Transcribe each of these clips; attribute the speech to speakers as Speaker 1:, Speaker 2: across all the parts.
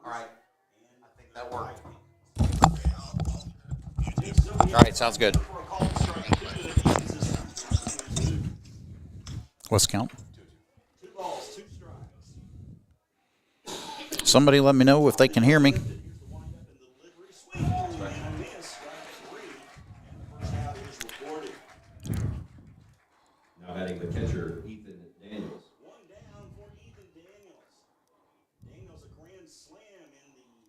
Speaker 1: All right. I think that worked. All right, sounds good.
Speaker 2: What's the count? 2 balls, 2 strikes. Somebody let me know if they can hear me.
Speaker 3: Now batting the catcher, Ethan Daniels.
Speaker 4: 1 down for Ethan Daniels. Daniels a grand slam in the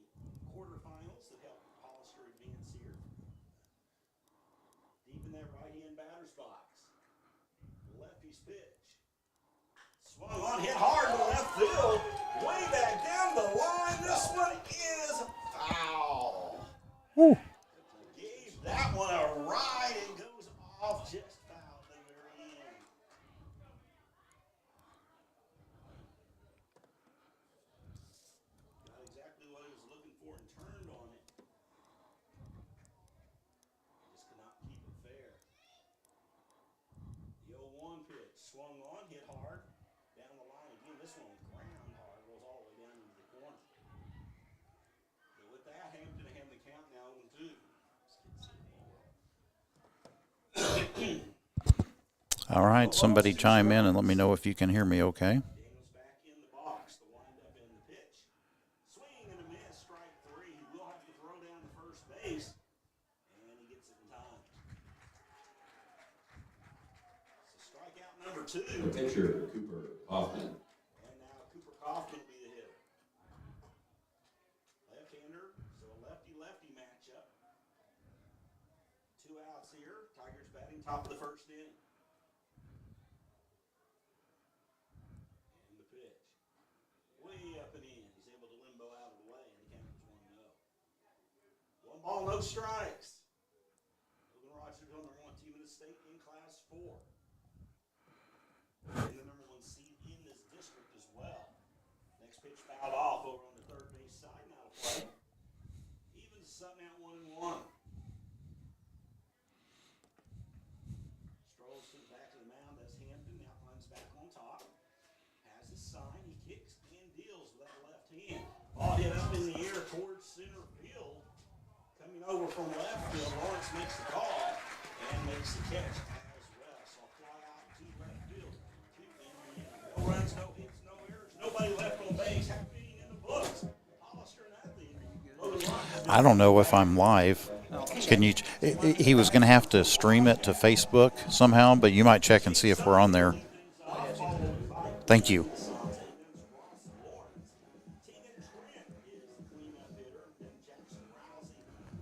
Speaker 4: quarterfinals that helped Hollister advance here. Deep in that right-hand batter's box. Lefty's pitch. Swung on, hit hard to left field. Way back down the line. This one is foul.
Speaker 2: Woo.
Speaker 4: Gave that one a ride and goes off just foul at the very end. Got exactly what he was looking for and turned on it. Just could not keep it fair. The 0-1 pitch. Swung on, hit hard. Down the line again. This one ground hard. Goes all the way down into the corner. But with that, Hampton had the count now 0-2.
Speaker 2: All right, somebody chime in and let me know if you can hear me okay.
Speaker 4: Daniels back in the box. The windup and the pitch. Swing and a miss. Strike 3. He will have to throw down to first base. And he gets it in time. So strikeout number 2.
Speaker 3: The pitcher, Cooper Hoffman.
Speaker 4: And now Cooper Kaufman will be the hitter. Left-hander, so a lefty-lefty matchup. 2 outs here. Tigers batting top of the first inning. And the pitch. Way up and in. He's able to limbo out of the way, and the count is 1-0. 1 ball, no strikes. Logan Rogers on the #1 team in the state in Class 4. And the #1 seed in this district as well. Next pitch fouled off over on the third base side. Now to play. Evens Sutton out 1-1. Strolls to the back of the mound. That's Hampton. Now climbs back on top. Has his sign. He kicks and deals with that left hand. Ball hit up in the air towards center field. Coming over from left field. Lawrence makes the call and makes the catch as well. So a fly out to left field. No runs, no hits, no errors. Nobody left on base. Happy inning in the books. Hollister and Atlee.
Speaker 2: I don't know if I'm live. Can you? He was going to have to stream it to Facebook somehow, but you might check and see if we're on there. Thank you.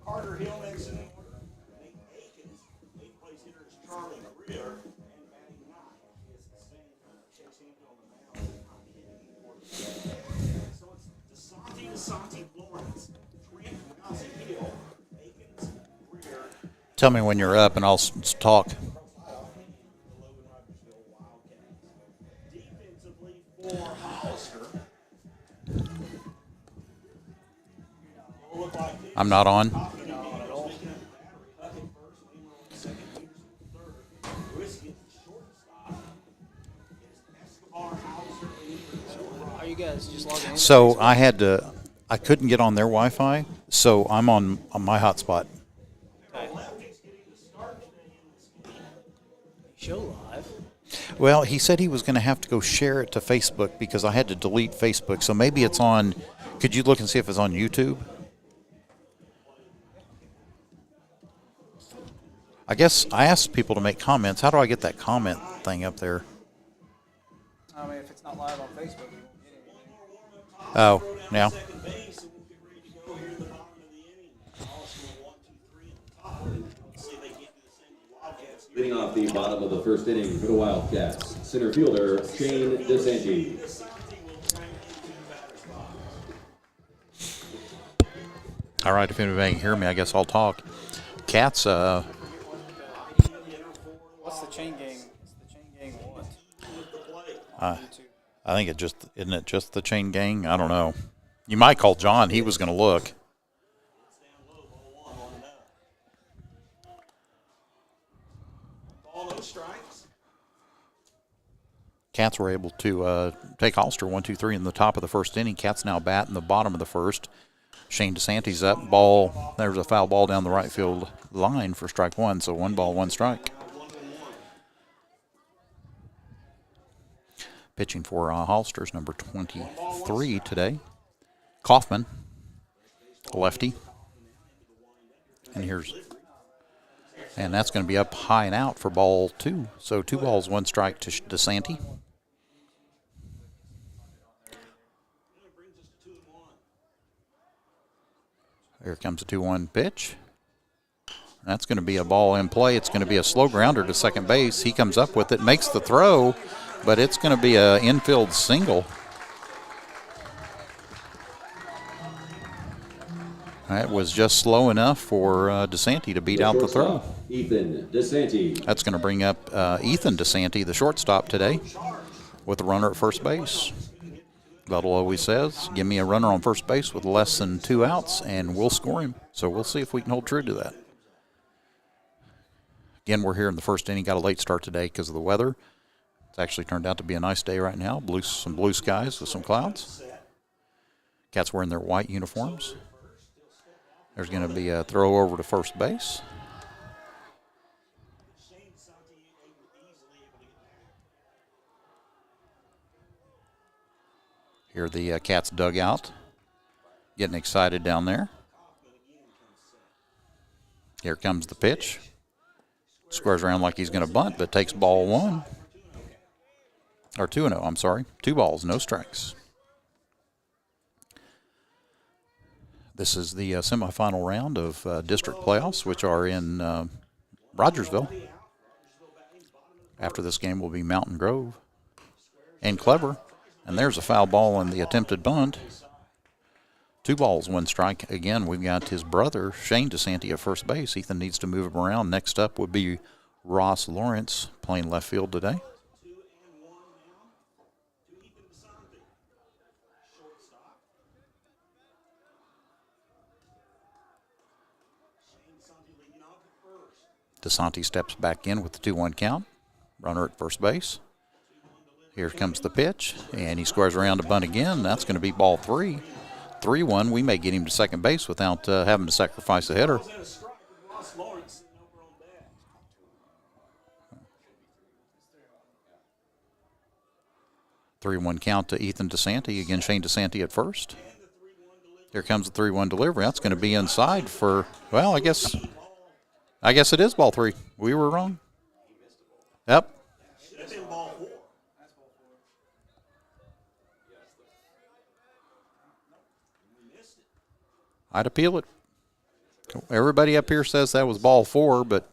Speaker 4: Carter Hill makes an order. Nate Akins, 8th place hitter is Charlie Greer, and batting 9 is Chase Hampton on the mound. So it's DeSanti, Lawrence, Trent, Nazi Hill, Akins, Greer.
Speaker 2: Tell me when you're up and I'll talk.
Speaker 4: The Logan Rogersville Wildcats. Defensively for Hollister. Look like
Speaker 2: I'm not on.
Speaker 5: Are you guys just logging in?
Speaker 2: So I couldn't get on their Wi-Fi, so I'm on my hotspot.
Speaker 5: Show live.
Speaker 2: Well, he said he was going to have to go share it to Facebook because I had to delete Facebook. So maybe it's on. Could you look and see if it's on YouTube? I guess I asked people to make comments. How do I get that comment thing up there?
Speaker 5: I mean, if it's not live on Facebook, you won't get anything.
Speaker 2: Oh, now.
Speaker 4: second base, and we'll get ready to go here at the bottom of the inning. Hollister 1, 2, 3 at the top. See if they can't do the same to the Wildcats.
Speaker 3: Leading off the bottom of the first inning for the Wildcats, center fielder Shane DeSanti.
Speaker 2: All right, if anybody can hear me, I guess I'll talk. Cats,
Speaker 5: What's the chain gang? What's the chain gang want?
Speaker 2: I think isn't it just the chain gang? I don't know. You might call John. He was going to look.
Speaker 4: Ball, no strikes.
Speaker 2: Cats were able to take Hollister 1-2-3 in the top of the first inning. Cats now bat in the bottom of the first. Shane DeSanti's up. Ball. There's a foul ball down the right field line for strike one. So 1 ball, 1 strike. Pitching for Hollister's number 23 today. Kaufman, lefty. And that's going to be up high and out for ball 2. So 2 balls, 1 strike to DeSanti. Here comes a 2-1 pitch. That's going to be a ball in play. It's going to be a slow grounder to second base. He comes up with it, makes the throw, but it's going to be an infield single. That was just slow enough for DeSanti to beat out the throw.
Speaker 3: Ethan DeSanti.
Speaker 2: That's going to bring up Ethan DeSanti, the shortstop today, with a runner at first base. Buttle always says, give me a runner on first base with less than 2 outs, and we'll score him. So we'll see if we can hold true to that. Again, we're here in the first inning. Got a late start today because of the weather. It's actually turned out to be a nice day right now. Some blue skies with some clouds. Cats wearing their white uniforms. There's going to be a throw over to first base. Here the Cats dugout, getting excited down there. Here comes the pitch. Squares around like he's going to bunt, but takes ball 1. Or 2-0, I'm sorry. 2 balls, no strikes. This is the semifinal round of district playoffs, which are in Rogersville. After this game will be Mountain Grove and Clever. And there's a foul ball in the attempted bunt. 2 balls, 1 strike. Again, we've got his brother, Shane DeSanti, at first base. Ethan needs to move him around. Next up would be Ross Lawrence playing left field today. DeSanti steps back in with the 2-1 count. Runner at first base. Here comes the pitch, and he squares around to bunt again. That's going to be ball 3. 3-1. We may get him to second base without having to sacrifice a hitter. 3-1 count to Ethan DeSanti. Again, Shane DeSanti at first. Here comes the 3-1 delivery. That's going to be inside for, well, I guess it is ball 3. We were wrong. Yep. I'd appeal it. Everybody up here says that was ball 4, but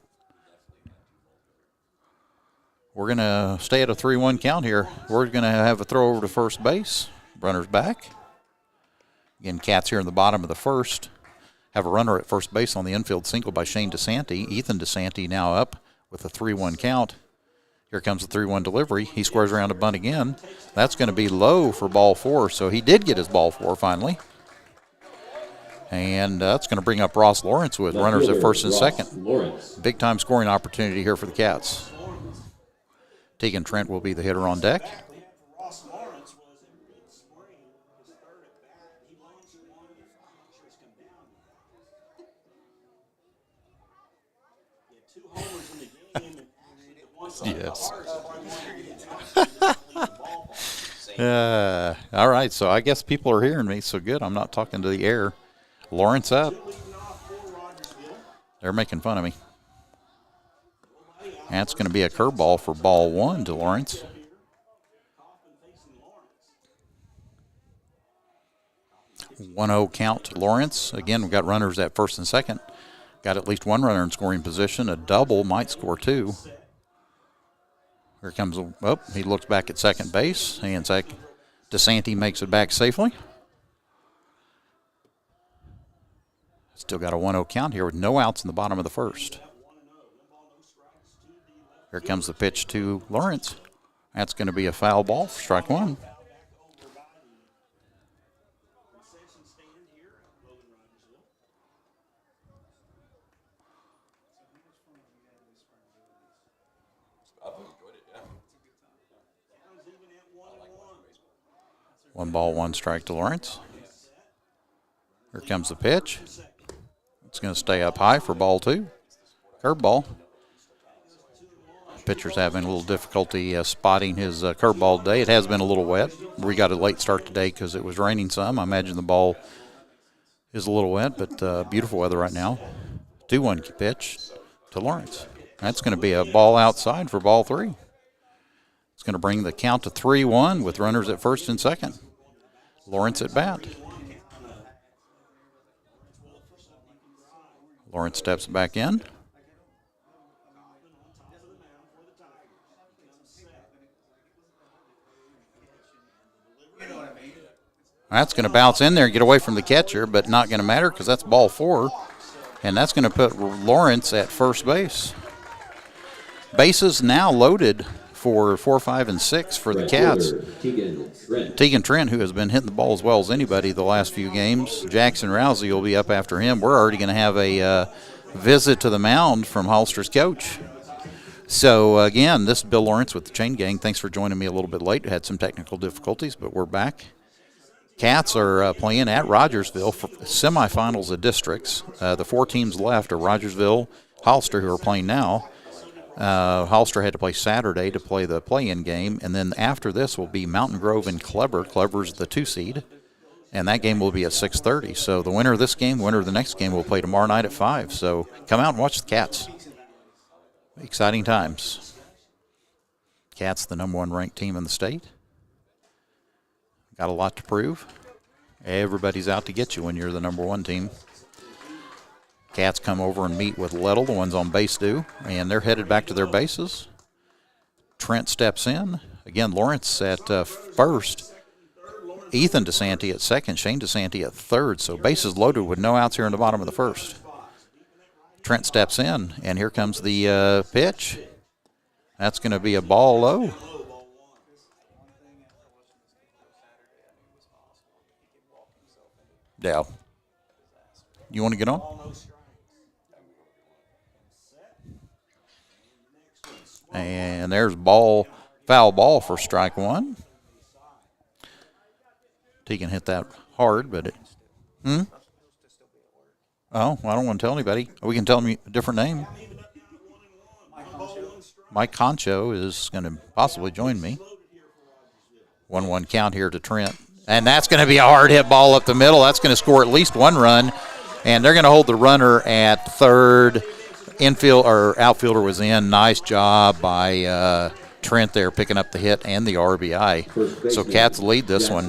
Speaker 2: we're going to stay at a 3-1 count here. We're going to have a throw over to first base. Runner's back. Again, Cats here in the bottom of the first. Have a runner at first base on the infield single by Shane DeSanti. Ethan DeSanti now up with a 3-1 count. Here comes the 3-1 delivery. He squares around to bunt again. That's going to be low for ball 4, so he did get his ball 4 finally. And that's going to bring up Ross Lawrence with runners at first and second. Big-time scoring opportunity here for the Cats. Tegan Trent will be the hitter on deck. Yes. All right, so I guess people are hearing me, so good. I'm not talking to the air. Lawrence up. They're making fun of me. That's going to be a curveball for ball 1 to Lawrence. One-0 count to Lawrence. Again, we've got runners at first and second. Got at least one runner in scoring position. A double might score 2. Here comes, he looks back at second base. And DeSanti makes it back safely. Still got a 1-0 count here with no outs in the bottom of the first. Here comes the pitch to Lawrence. That's going to be a foul ball for strike 1. 1 ball, 1 strike to Lawrence. Here comes the pitch. It's going to stay up high for ball 2. Curveball. Pitcher's having a little difficulty spotting his curveball today. It has been a little wet. We got a late start today because it was raining some. I imagine the ball is a little wet, but beautiful weather right now. 2-1 pitch to Lawrence. That's going to be a ball outside for ball 3. It's going to bring the count to 3-1 with runners at first and second. Lawrence at bat. Lawrence steps back in. That's going to bounce in there and get away from the catcher, but not going to matter because that's ball 4. And that's going to put Lawrence at first base. Bases now loaded for 4, 5, and 6 for the Cats. Tegan Trent, who has been hitting the ball as well as anybody the last few games. Jackson Rousey will be up after him. We're already going to have a visit to the mound from Holster's coach. So, again, this is Bill Lawrence with the Chain Gang. Thanks for joining me a little bit late. Had some technical difficulties, but we're back. Cats are playing at Rogersville for semifinals of districts. The 4 teams left are Rogersville, Holster, who are playing now. Holster had to play Saturday to play the play-in game, and then after this will be Mountain Grove and Kleber. Kleber's the 2 seed, and that game will be at 6:30. So the winner of this game, winner of the next game, will play tomorrow night at 5. So come out and watch the Cats. Exciting times. Cats, the number 1 ranked team in the state. Got a lot to prove. Everybody's out to get you when you're the number 1 team. Cats come over and meet with Lettle, the ones on base do, and they're headed back to their bases. Trent steps in. Again, Lawrence at first. Ethan DeSanti at second. Shane DeSanti at third. So bases loaded with no outs here in the bottom of the first. Trent steps in, and here comes the pitch. That's going to be a ball low. Yeah. You want to get on? And there's foul ball for strike 1. Tegan hit that hard, but Oh, I don't want to tell anybody. We can tell them a different name. Mike Concho is going to possibly join me. 1-1 count here to Trent. And that's going to be a hard hit ball up the middle. That's going to score at least 1 run. And they're going to hold the runner at third. Infield or outfielder was in. Nice job by Trent there picking up the hit and the RBI. So Cats lead this one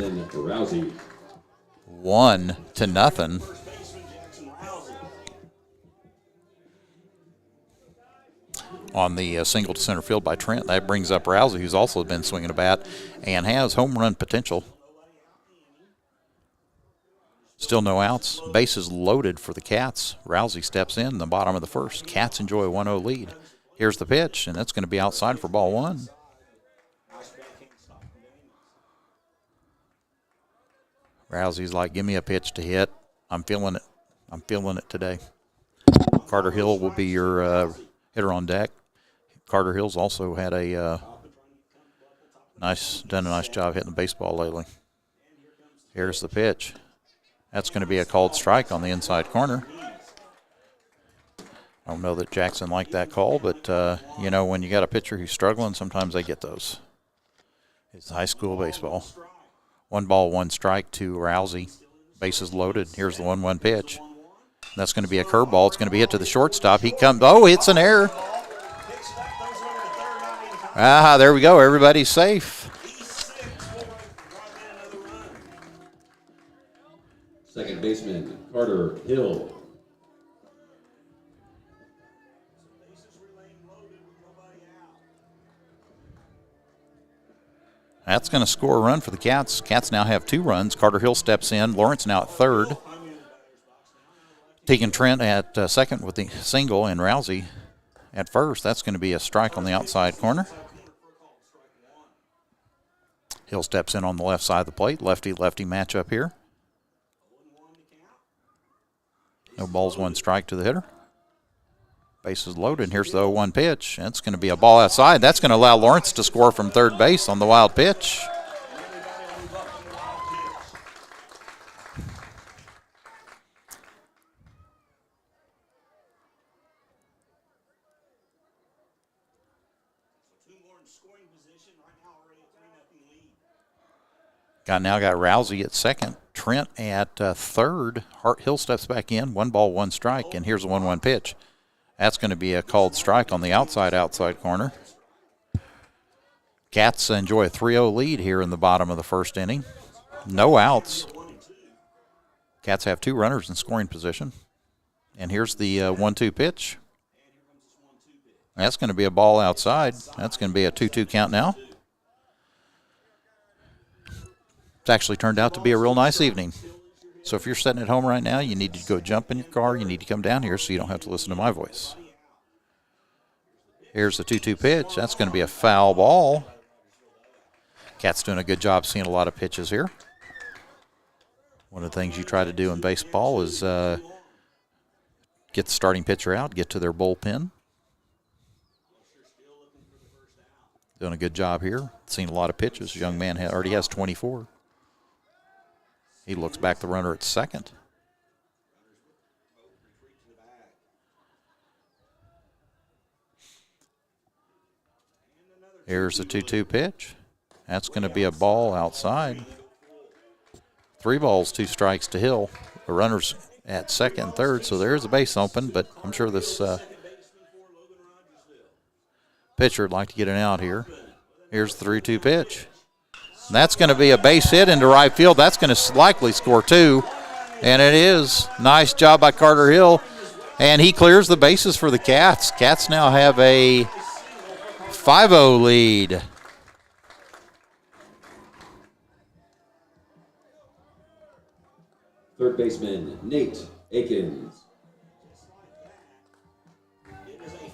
Speaker 2: 1-0. On the single to center field by Trent. That brings up Rousey, who's also been swinging a bat and has home run potential. Still no outs. Bases loaded for the Cats. Rousey steps in the bottom of the first. Cats enjoy a 1-0 lead. Here's the pitch, and that's going to be outside for ball 1. Rousey's like, give me a pitch to hit. I'm feeling it. I'm feeling it today. Carter Hill will be your hitter on deck. Carter Hill's also had done a nice job hitting the baseball lately. Here's the pitch. That's going to be a called strike on the inside corner. I don't know that Jackson liked that call, but, when you got a pitcher who's struggling, sometimes they get those. It's high school baseball. 1 ball, 1 strike to Rousey. Bases loaded. Here's the 1-1 pitch. That's going to be a curveball. It's going to be hit to the shortstop. He comes. Oh, it's an error. There we go. Everybody's safe.
Speaker 3: Second baseman, Carter Hill.
Speaker 2: That's going to score a run for the Cats. Cats now have 2 runs. Carter Hill steps in. Lawrence now at third. Tegan Trent at second with the single, and Rousey at first. That's going to be a strike on the outside corner. Hill steps in on the left side of the plate. Lefty-lefty matchup here. No balls, 1 strike to the hitter. Bases loaded. Here's the 0-1 pitch. It's going to be a ball outside. That's going to allow Lawrence to score from third base on the wild pitch.
Speaker 4: in scoring position right now, already a 3-0 lead.
Speaker 2: Now got Rousey at second. Trent at third. Hart Hill steps back in. 1 ball, 1 strike, and here's a 1-1 pitch. That's going to be a called strike on the outside corner. Cats enjoy a 3-0 lead here in the bottom of the first inning. No outs. Cats have 2 runners in scoring position. And here's the 1-2 pitch. That's going to be a ball outside. That's going to be a 2-2 count now. It's actually turned out to be a real nice evening. So if you're sitting at home right now, you need to go jump in your car. You need to come down here so you don't have to listen to my voice. Here's the 2-2 pitch. That's going to be a foul ball. Cat's doing a good job seeing a lot of pitches here. One of the things you try to do in baseball is get the starting pitcher out, get to their bullpen. Doing a good job here. Seen a lot of pitches. The young man already has 24. He looks back the runner at second. Here's the 2-2 pitch. That's going to be a ball outside. 3 balls, 2 strikes to Hill. The runner's at second and third, so there's a base open, but I'm sure this pitcher would like to get an out here. Here's the 3-2 pitch. And that's going to be a base hit into right field. That's going to likely score 2, and it is. Nice job by Carter Hill, and he clears the bases for the Cats. Cats now have a 5-0 lead.
Speaker 3: Third baseman, Nate Akins.
Speaker 4: It is a 5-0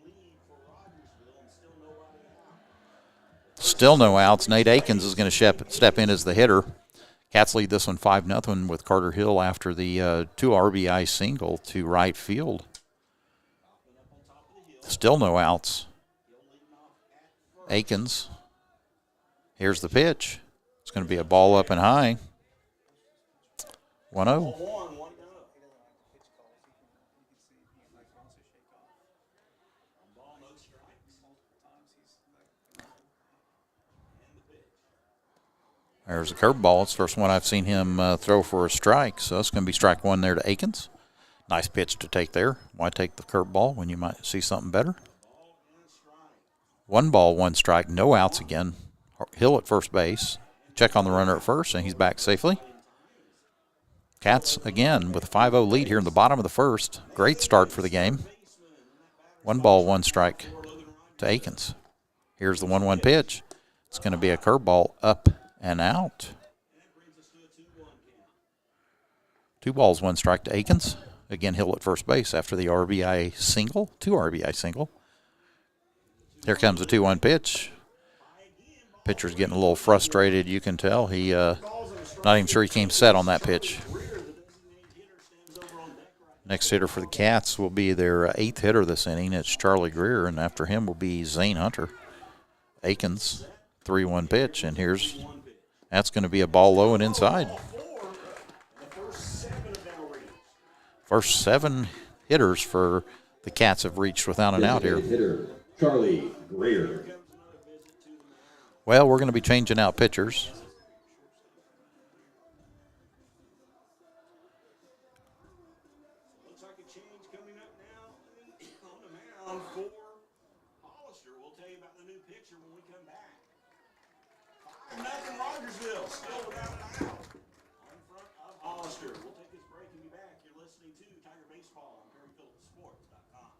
Speaker 4: lead for Rogersville and still nobody out.
Speaker 2: Still no outs. Nate Akins is going to step in as the hitter. Cats lead this one 5-0 with Carter Hill after the 2 RBI single to right field. Still no outs. Akins. Here's the pitch. It's going to be a ball up and high. 1-0.
Speaker 4: 1-1 to go.
Speaker 2: There's a curveball. It's the first one I've seen him throw for a strike, so it's going to be strike 1 there to Akins. Nice pitch to take there. Why take the curveball when you might see something better? 1 ball, 1 strike, no outs again. Hill at first base. Check on the runner at first, and he's back safely. Cats, again, with a 5-0 lead here in the bottom of the first. Great start for the game. 1 ball, 1 strike to Akins. Here's the 1-1 pitch. It's going to be a curveball up and out. 2 balls, 1 strike to Akins. Again, Hill at first base after the RBI single, 2 RBI single. Here comes the 2-1 pitch. Pitcher's getting a little frustrated, you can tell. He not even sure he came set on that pitch. Next hitter for the Cats will be their 8th hitter this inning. It's Charlie Greer, and after him will be Zane Hunter. Akins, 3-1 pitch, and that's going to be a ball low and inside. First 7 hitters for the Cats have reached without an out here.
Speaker 3: Hitter, Charlie Greer.
Speaker 2: Well, we're going to be changing out pitchers.
Speaker 4: Looks like a change coming up now on the mound for Hollister. We'll tell you about the new pitcher when we come back. 5-0 Rogersville, still without an out. In front of Hollister. We'll take this break and be back. You're listening to Tiger Baseball on PerryFieldSports.com.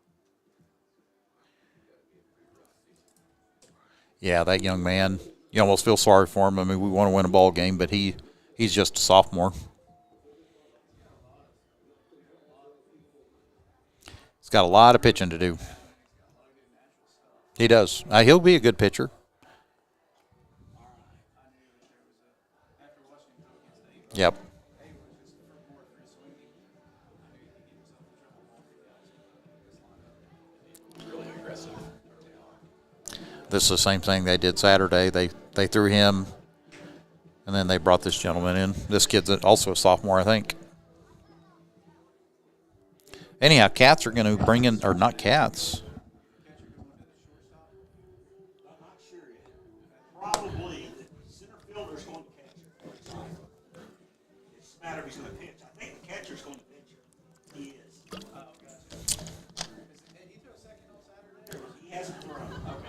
Speaker 2: Yeah, that young man, you almost feel sorry for him. I mean, we want to win a ball game, but he's just a sophomore. He's got a lot of pitching to do. He does. He'll be a good pitcher. Yep. This is the same thing they did Saturday. They threw him, and then they brought this gentleman in. This kid's also a sophomore, I think. Anyhow, Cats are going to bring in, or not Cats.
Speaker 4: matter if he's going to pitch. I think the catcher's going to pitch. He is.
Speaker 5: Oh, gotcha. Did he throw second on Saturday?
Speaker 4: He hasn't thrown.
Speaker 5: Okay.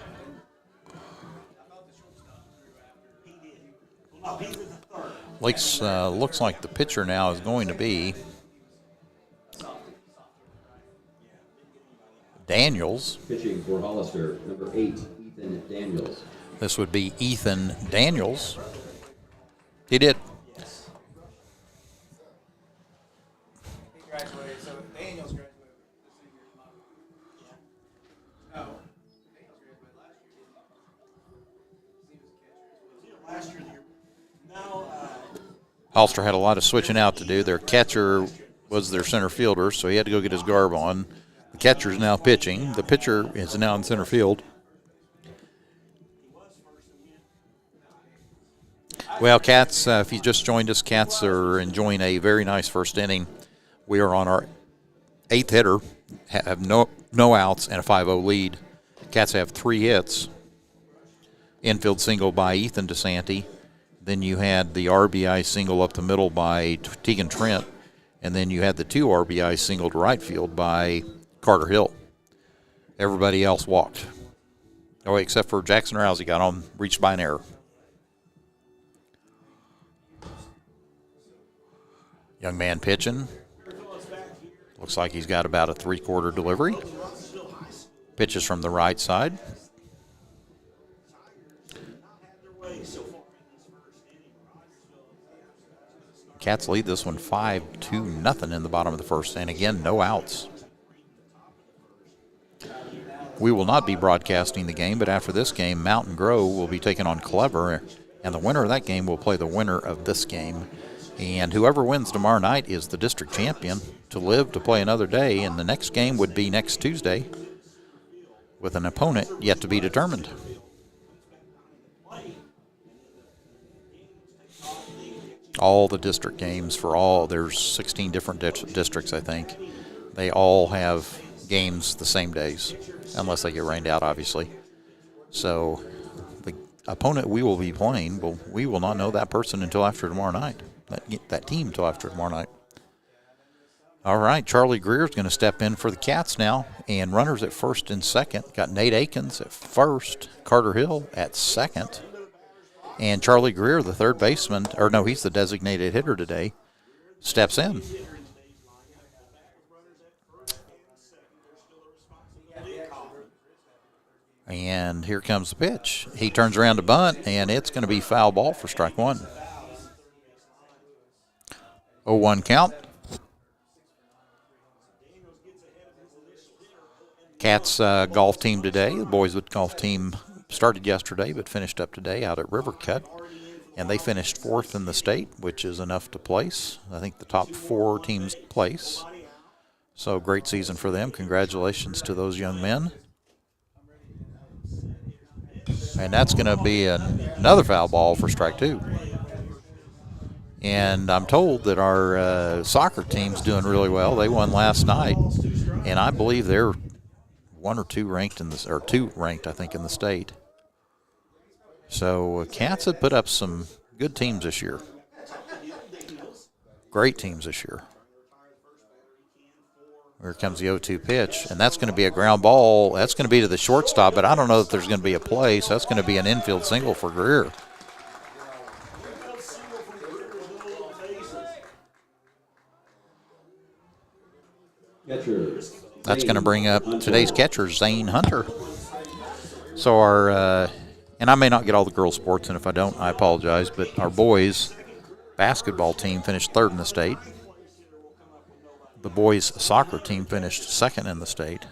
Speaker 5: I thought the shortstop threw after.
Speaker 4: He did. Well, no, he's in the third.
Speaker 2: Looks like the pitcher now is going to be Daniels.
Speaker 3: Pitching for Hollister, number 8, Ethan Daniels.
Speaker 2: This would be Ethan Daniels. He did.
Speaker 5: He graduated, so Daniels graduated this year. No, Daniels graduated last year, didn't he? He was a catcher as well.
Speaker 4: Last year, the year. No,
Speaker 2: Hollister had a lot of switching out to do. Their catcher was their center fielder, so he had to go get his garb on. The catcher is now pitching. The pitcher is now in center field. Well, Cats, if you just joined us, Cats are enjoying a very nice first inning. We are on our 8th hitter, have no outs, and a 5-0 lead. Cats have 3 hits. Infield single by Ethan DeSanti. Then you had the RBI single up the middle by Tegan Trent. And then you had the 2 RBI single to right field by Carter Hill. Everybody else walked. Oh, except for Jackson Rousey got on, reached by an error. Young man pitching. Looks like he's got about a 3/4 delivery. Pitches from the right side. Cats lead this one 5-0 in the bottom of the first, and again, no outs. We will not be broadcasting the game, but after this game, Mountain Grove will be taking on Clever, and the winner of that game will play the winner of this game. And whoever wins tomorrow night is the district champion to live to play another day, and the next game would be next Tuesday with an opponent yet to be determined. All the district games there's 16 different districts, I think. They all have games the same days, unless they get rained out, obviously. So the opponent we will be playing, we will not know that person until after tomorrow night, that team until after tomorrow night. All right, Charlie Greer is going to step in for the Cats now, and runners at first and second. Got Nate Akins at first, Carter Hill at second. And Charlie Greer, the third baseman, he's the designated hitter today, steps in. And here comes the pitch. He turns around to bunt, and it's going to be foul ball for strike one. 0-1 count. Cats golf team today. The boys with golf team started yesterday but finished up today out at River Cut. And they finished 4th in the state, which is enough to place. I think the top 4 teams place. So great season for them. Congratulations to those young men. And that's going to be another foul ball for strike 2. And I'm told that our soccer team's doing really well. They won last night, and I believe they're 1 or 2 ranked or 2 ranked, I think, in the state. So Cats have put up some good teams this year. Great teams this year. Here comes the 0-2 pitch, and that's going to be a ground ball. That's going to be to the shortstop, but I don't know that there's going to be a play, so that's going to be an infield single for Greer.
Speaker 3: Catcher.
Speaker 2: That's going to bring up today's catcher, Zane Hunter. So our, and I may not get all the girls' sports, and if I don't, I apologize, but our boys' basketball team finished 3rd in the state. The boys' soccer team finished 2nd in the state.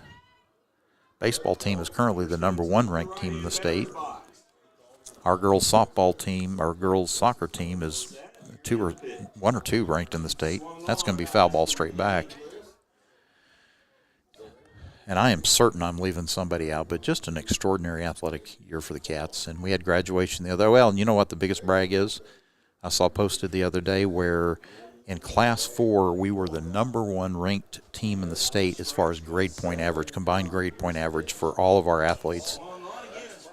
Speaker 2: Baseball team is currently the number 1 ranked team in the state. Our girls' softball team, our girls' soccer team is 1 or 2 ranked in the state. That's going to be foul ball straight back. And I am certain I'm leaving somebody out, but just an extraordinary athletic year for the Cats. And we had graduation the other. Well, and you know what the biggest brag is? I saw posted the other day where in Class 4, we were the number 1 ranked team in the state as far as grade point average, combined grade point average for all of our athletes.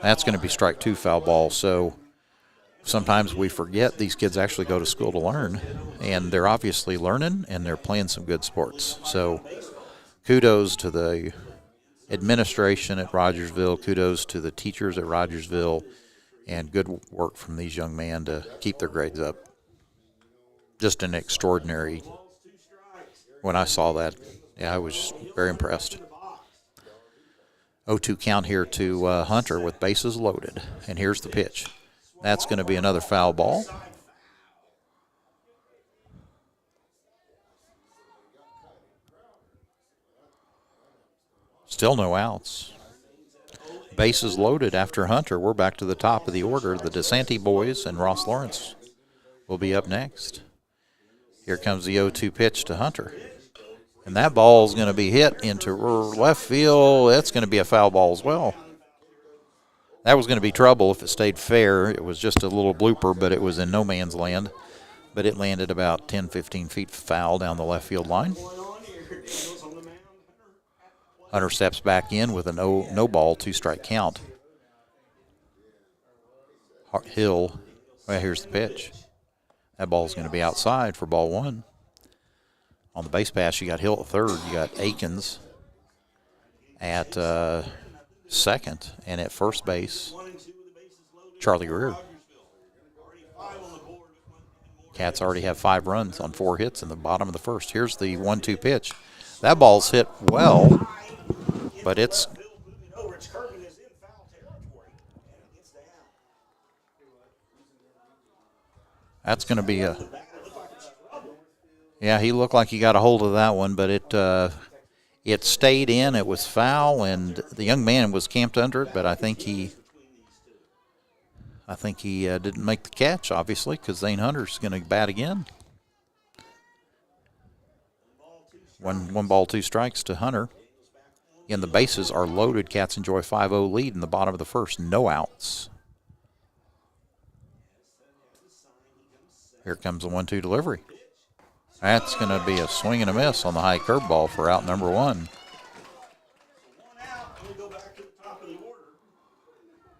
Speaker 2: That's going to be strike 2 foul ball. So sometimes we forget these kids actually go to school to learn, and they're obviously learning and they're playing some good sports. So kudos to the administration at Rogersville, kudos to the teachers at Rogersville, and good work from these young men to keep their grades up. Just an extraordinary, when I saw that, yeah, I was very impressed. 0-2 count here to Hunter with bases loaded, and here's the pitch. That's going to be another foul ball. Still no outs. Bases loaded after Hunter. We're back to the top of the order. The DeSanti boys and Ross Lawrence will be up next. Here comes the 0-2 pitch to Hunter. And that ball is going to be hit into left field. That's going to be a foul ball as well. That was going to be trouble if it stayed fair. It was just a little blooper, but it was in no man's land. But it landed about 10, 15 feet foul down the left field line. Hunter steps back in with a no ball, 2-strike count. Hill, well, here's the pitch. That ball's going to be outside for ball one. On the base pass, you got Hill at third. You got Akins at second. And at first base, Charlie Greer. Cats already have 5 runs on 4 hits in the bottom of the first. Here's the 1-2 pitch. That ball's hit well, but it's that's going to be a. Yeah, he looked like he got a hold of that one, but it stayed in. It was foul, and the young man was camped under it. But I think he didn't make the catch, obviously, because Zane Hunter's going to bat again. 1 ball, 2 strikes to Hunter. And the bases are loaded. Cats enjoy 5-0 lead in the bottom of the first. No outs. Here comes the 1-2 delivery. That's going to be a swing and a miss on the high curveball for out number 1.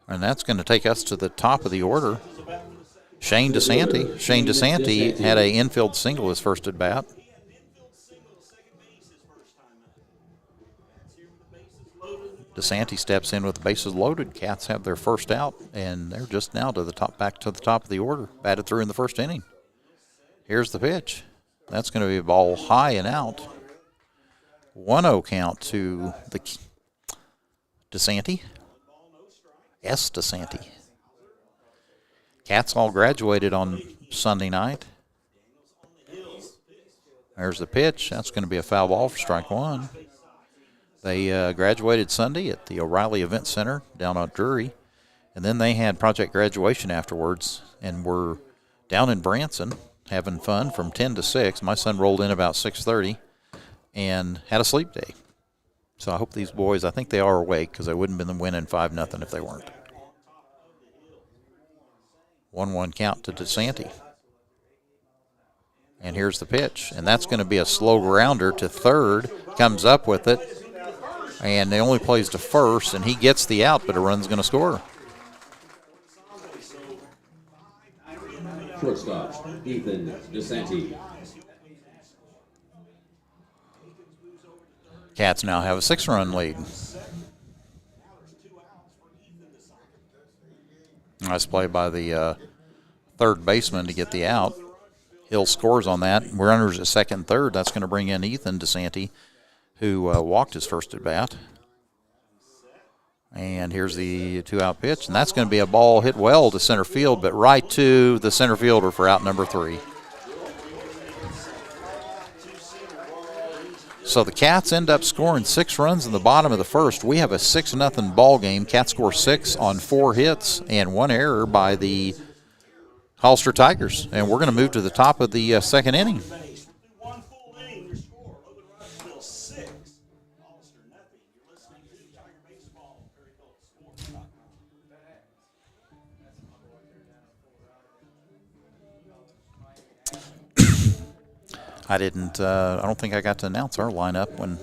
Speaker 2: And that's going to take us to the top of the order. Shane DeSanti. Shane DeSanti had an infield single his first at bat. DeSanti steps in with the bases loaded. Cats have their first out, and they're just now back to the top of the order. Batted through in the first inning. Here's the pitch. That's going to be a ball high and out. 1-0 count to the DeSanti. S. DeSanti. Cats all graduated on Sunday night. There's the pitch. That's going to be a foul ball for strike 1. They graduated Sunday at the O'Reilly Event Center down on Drury, and then they had project graduation afterwards, and were down in Branson having fun from 10 to 6. My son rolled in about 6:30 and had a sleep day. So I hope these boys, I think they are awake, because they wouldn't have been winning 5-0 if they weren't. 1-1 count to DeSanti. And here's the pitch, and that's going to be a slow grounder to third. Comes up with it. And they only plays to first, and he gets the out, but a run's going to score.
Speaker 3: Shortstop, Ethan DeSanti.
Speaker 2: Cats now have a 6-run lead. Nice play by the third baseman to get the out. Hill scores on that. Runners at second and third. That's going to bring in Ethan DeSanti, who walked his first at bat. And here's the 2-out pitch, and that's going to be a ball hit well to center field, but right to the center fielder for out number 3. So the Cats end up scoring 6 runs in the bottom of the first. We have a 6-0 ball game. Cats score 6 on 4 hits and 1 error by the Hollister Tigers, and we're going to move to the top of the second inning. I don't think I got to announce our lineup when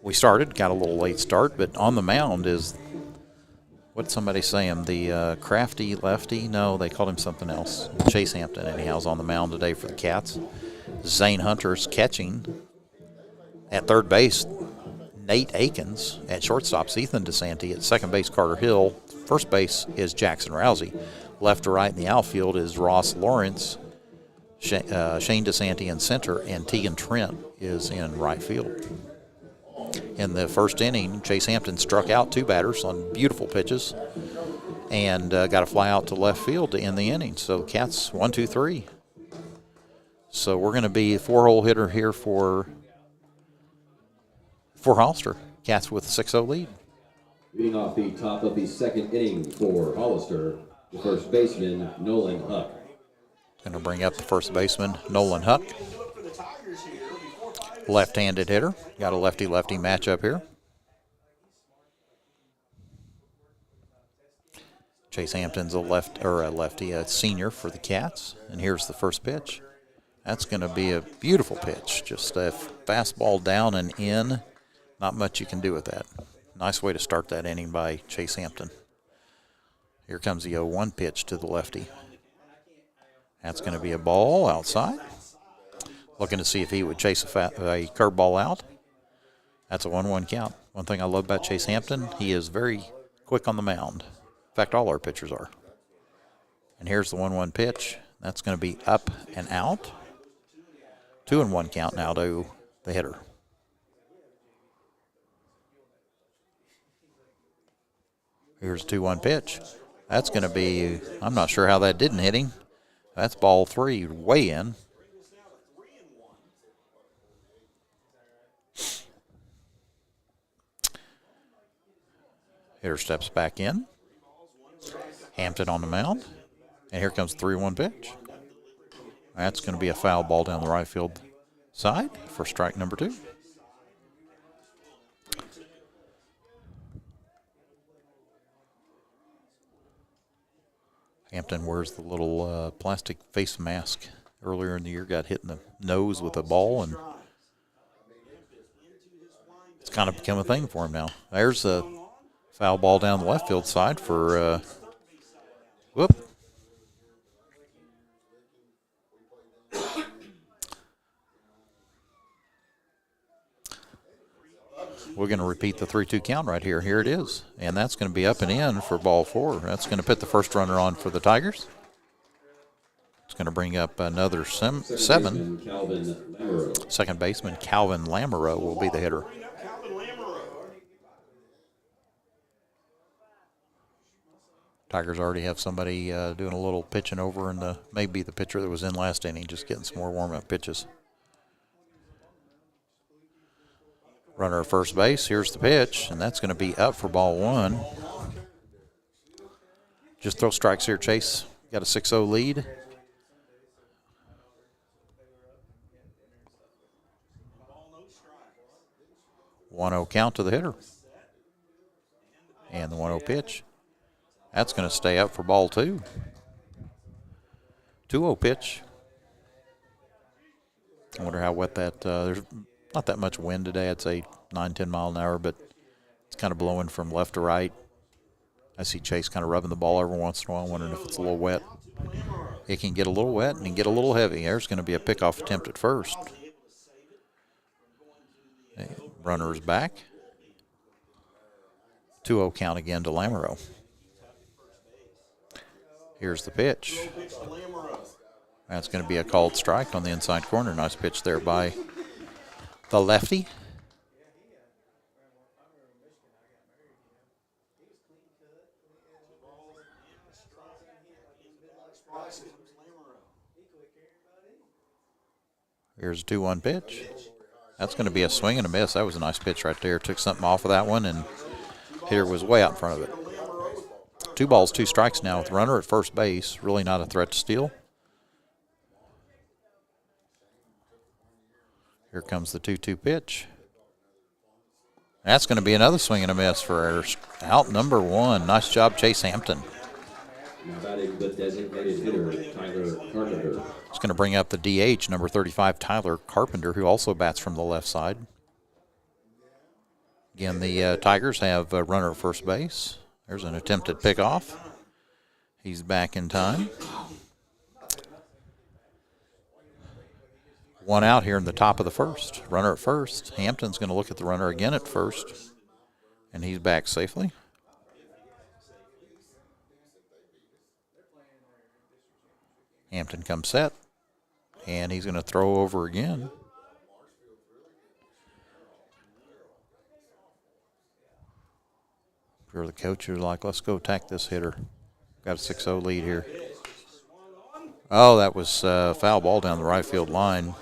Speaker 2: we started. Got a little late start, but on the mound What'd somebody say him? The crafty lefty? No, they called him something else. Chase Hampton, anyhow, is on the mound today for the Cats. Zane Hunter's catching. At third base, Nate Akins. At shortstop, Ethan DeSanti. At second base, Carter Hill. First base is Jackson Rousey. Left to right in the outfield is Ross Lawrence, Shane DeSanti in center, and Tegan Trent is in right field. In the first inning, Chase Hampton struck out 2 batters on beautiful pitches and got a fly out to left field to end the inning. So Cats 1, 2, 3. So we're going to be a 4-hole hitter here for Hollister. Cats with a 6-0 lead.
Speaker 3: Leading off the top of the second inning for Hollister, the first baseman, Nolan Huck.
Speaker 2: Going to bring up the first baseman, Nolan Huck. Left-handed hitter. Got a lefty-lefty matchup here. Chase Hampton's a senior for the Cats. And here's the first pitch. That's going to be a beautiful pitch. Just a fastball down and in. Not much you can do with that. Nice way to start that inning by Chase Hampton. Here comes the 0-1 pitch to the lefty. That's going to be a ball outside. Looking to see if he would chase a curveball out. That's a 1-1 count. One thing I love about Chase Hampton, he is very quick on the mound. In fact, all our pitchers are. And here's the 1-1 pitch. That's going to be up and out. 2-1 count now to the hitter. Here's a 2-1 pitch. That's going to be, I'm not sure how that didn't hit him. That's ball 3, way in. Hitter steps back in. Hampton on the mound. And here comes the 3-1 pitch. That's going to be a foul ball down the right field side for strike number 2. Hampton wears the little plastic face mask. Earlier in the year, got hit in the nose with a ball, and it's kind of become a thing for him now. There's a foul ball down the left field side for whoop. We're going to repeat the 3-2 count right here. Here it is. And that's going to be up and in for ball 4. That's going to put the first runner on for the Tigers. It's going to bring up another 7. Second baseman Calvin Lamoureux will be the hitter. Tigers already have somebody doing a little pitching over, and maybe the pitcher that was in last inning, just getting some more warm-up pitches. Runner at first base, here's the pitch, and that's going to be up for ball 1. Just throw strikes here, Chase. Got a 6-0 lead. One 1-0 count to the hitter. And the 1-0 pitch. That's going to stay up for ball 2. 2-0 pitch. I wonder how wet that, there's not that much wind today. I'd say 9-10 mile an hour, but it's kind of blowing from left to right. I see Chase kind of rubbing the ball every once in a while, wondering if it's a little wet. It can get a little wet and it can get a little heavy. There's going to be a pickoff attempt at first. Runner's back. 2-0 count again to Lamoureux. Here's the pitch. That's going to be a called strike on the inside corner. Nice pitch there by the lefty. Here's a 2-1 pitch. That's going to be a swing and a miss. That was a nice pitch right there. Took something off of that one, and hitter was way out in front of it. 2 balls, 2 strikes now with runner at first base. Really not a threat to steal. Here comes the 2-2 pitch. That's going to be another swing and a miss for out number 1. Nice job, Chase Hampton.
Speaker 3: Now batting the designated hitter, Tyler Carpenter.
Speaker 2: It's going to bring up the DH, number 35, Tyler Carpenter, who also bats from the left side. Again, the Tigers have a runner at first base. There's an attempted pickoff. He's back in time. One out here in the top of the first. Runner at first. Hampton's going to look at the runner again at first. And he's back safely. Hampton comes set. And he's going to throw over again. If you're the coach, you're like, let's go attack this hitter. Got a 6-0 lead here. Oh, that was a foul ball down the right field line.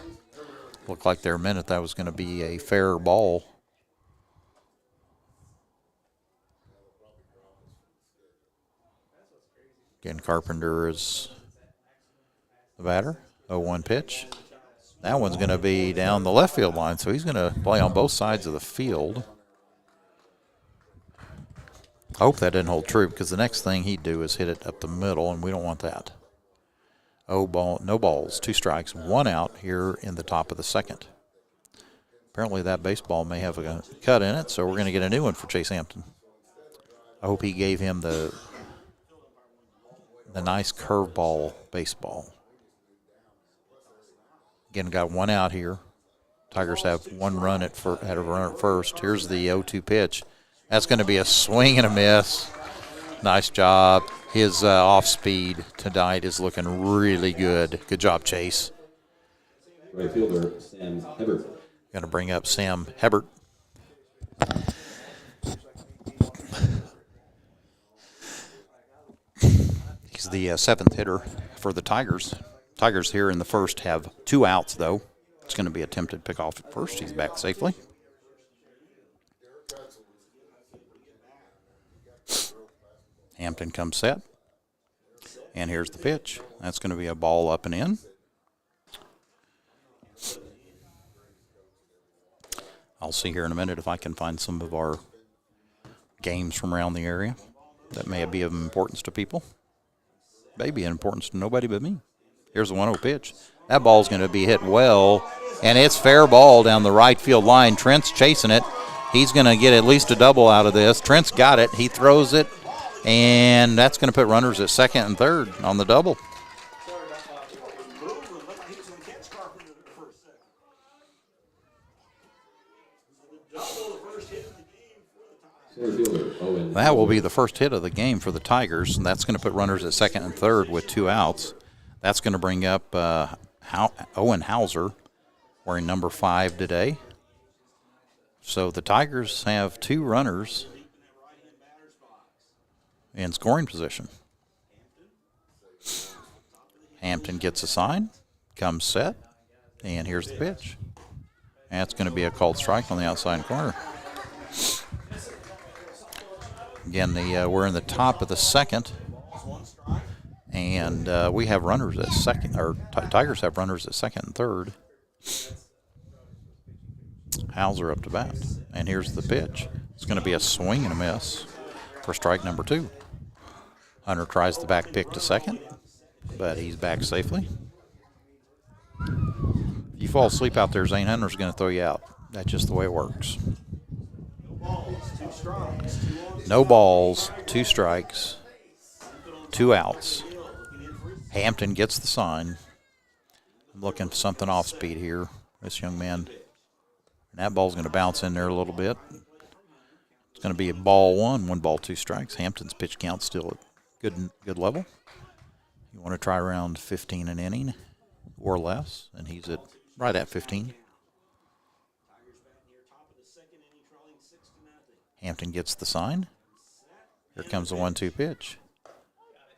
Speaker 2: Looked like there a minute that was going to be a fair ball. Again, Carpenter is the batter. 0-1 pitch. That one's going to be down the left field line, so he's going to play on both sides of the field. I hope that didn't hold true, because the next thing he'd do is hit it up the middle, and we don't want that. No balls, 2 strikes, 1 out here in the top of the second. Apparently that baseball may have a cut in it, so we're going to get a new one for Chase Hampton. I hope he gave him the nice curveball baseball. Again, got 1 out here. Tigers have 1 run at a runner at first. Here's the 0-2 pitch. That's going to be a swing and a miss. Nice job. His off speed tonight is looking really good. Good job, Chase.
Speaker 3: Right fielder, Sam Hebert.
Speaker 2: Going to bring up Sam Hebert. He's the 7th hitter for the Tigers. Tigers here in the first have 2 outs, though. It's going to be attempted pickoff at first. He's back safely. Hampton comes set. And here's the pitch. That's going to be a ball up and in. I'll see here in a minute if I can find some of our games from around the area that may be of importance to people. May be of importance to nobody but me. Here's the 1-0 pitch. That ball's going to be hit well, and it's fair ball down the right field line. Trent's chasing it. He's going to get at least a double out of this. Trent's got it. He throws it, and that's going to put runners at second and third on the double. That will be the first hit of the game for the Tigers, and that's going to put runners at second and third with 2 outs. That's going to bring up Owen Hauser, wearing number 5 today. So the Tigers have 2 runners in scoring position. Hampton gets a sign, comes set, and here's the pitch. That's going to be a called strike on the outside corner. Again, we're in the top of the second, and we have runners at second, or Tigers have runners at second and third. Hauser up to bat, and here's the pitch. It's going to be a swing and a miss for strike number 2. Hunter tries the back pick to second, but he's back safely. If you fall asleep out there, Zane Hunter's going to throw you out. That's just the way it works. No balls, 2 strikes, 2 outs. Hampton gets the sign. I'm looking for something off speed here, this young man. And that ball's going to bounce in there a little bit. It's going to be a ball 1 ball, 2 strikes. Hampton's pitch count still at good level. You want to try around 15 an inning or less, and he's at right at 15. Hampton gets the sign. Here comes the 1-2 pitch.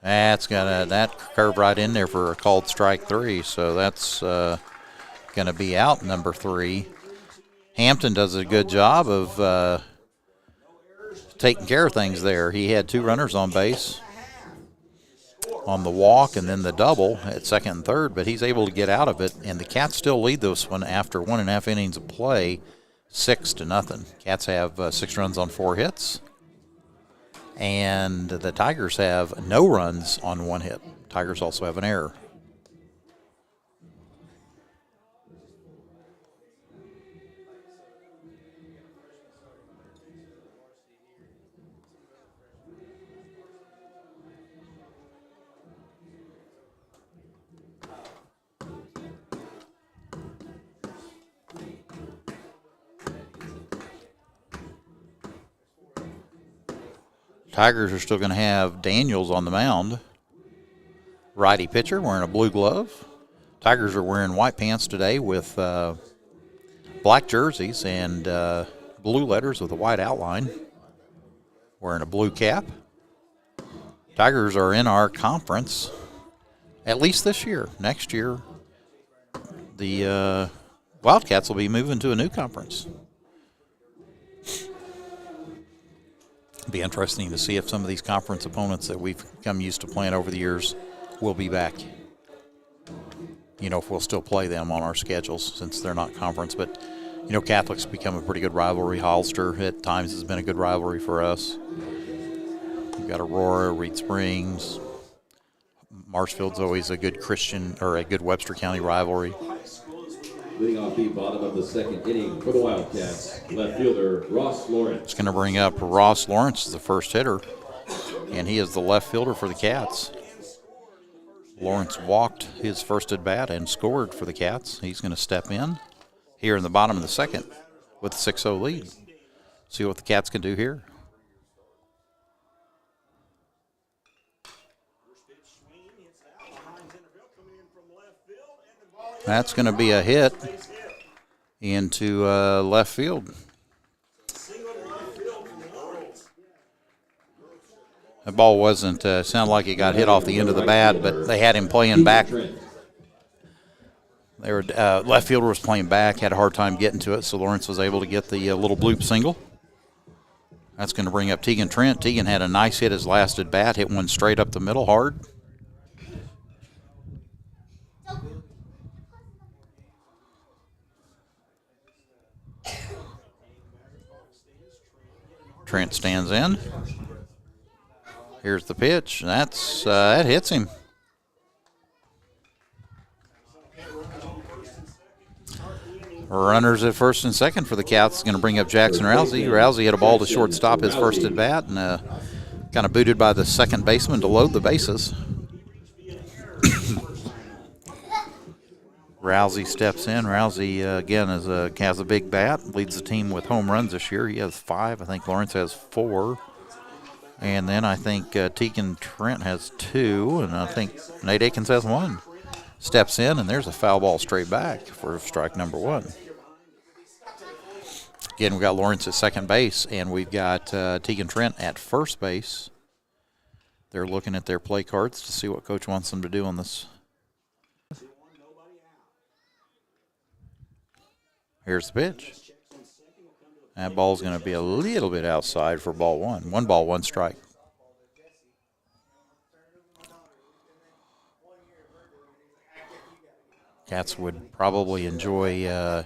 Speaker 2: That's got that curve right in there for a called strike 3, so that's going to be out number 3. Hampton does a good job of taking care of things there. He had 2 runners on base on the walk and then the double at second and third, but he's able to get out of it, and the Cats still lead this one after 1.5 innings of play, 6-0. Cats have 6 runs on 4 hits, and the Tigers have no runs on 1 hit. Tigers also have an error. Tigers are still going to have Daniels on the mound. Righty pitcher wearing a blue glove. Tigers are wearing white pants today with black jerseys and blue letters with a white outline. Wearing a blue cap. Tigers are in our conference, at least this year. Next year, the Wildcats will be moving to a new conference. It'll be interesting to see if some of these conference opponents that we've come used to playing over the years will be back. You know, if we'll still play them on our schedules since they're not conference. But, you know, Catholic's become a pretty good rivalry. Hollister at times has been a good rivalry for us. We've got Aurora, Reed Springs. Marshfield's always a good Christian or a good Webster County rivalry.
Speaker 3: Leading off the bottom of the second inning for the Wildcats, left fielder Ross Lawrence.
Speaker 2: It's going to bring up Ross Lawrence as the first hitter, and he is the left fielder for the Cats. Lawrence walked his first at bat and scored for the Cats. He's going to step in here in the bottom of the second with a 6-0 lead. See what the Cats can do here. That's going to be a hit into left field. The ball wasn't, sounded like it got hit off the end of the bat, but they had him playing back. They were, left fielder was playing back, had a hard time getting to it, so Lawrence was able to get the little bloop single. That's going to bring up Tegan Trent. Tegan had a nice hit his last at bat, hit one straight up the middle hard. Trent stands in. Here's the pitch. That's that hits him. Runners at first and second for the Cats is going to bring up Jackson Rousey. Rousey hit a ball to shortstop his first at bat and kind of booted by the second baseman to load the bases. Rousey steps in. Rousey, again, has a big bat, leads the team with home runs this year. He has 5. I think Lawrence has 4. And then I think Tegan Trent has 2, and I think Nate Akins has 1. Steps in, and there's a foul ball straight back for strike number 1. Again, we got Lawrence at second base, and we've got Tegan Trent at first base. They're looking at their play cards to see what coach wants them to do on this. Here's the pitch. That ball's going to be a little bit outside for ball 1. 1 ball, 1 strike. Cats would probably enjoy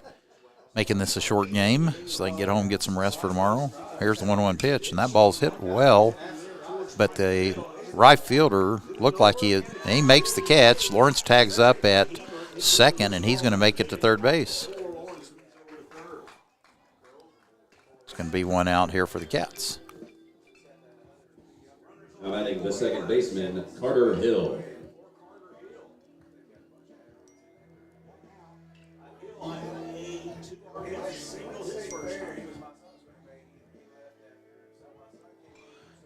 Speaker 2: making this a short game so they can get home and get some rest for tomorrow. Here's the 1-1 pitch, and that ball's hit well, but the right fielder looked like he makes the catch. Lawrence tags up at second, and he's going to make it to third base. It's going to be 1 out here for the Cats.
Speaker 3: Now adding the second baseman, Carter Hill.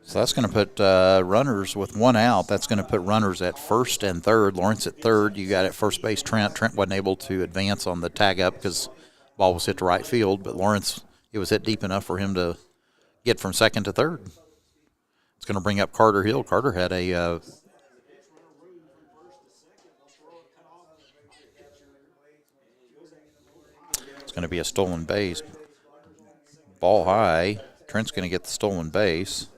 Speaker 2: So that's going to put runners with 1 out. That's going to put runners at first and third. Lawrence at third. You got at first base Trent. Trent wasn't able to advance on the tag up because the ball was hit to right field, but Lawrence, it was hit deep enough for him to get from second to third. It's going to bring up Carter Hill. Carter had a it's going to be a stolen base. Ball high. Trent's going to get the stolen base.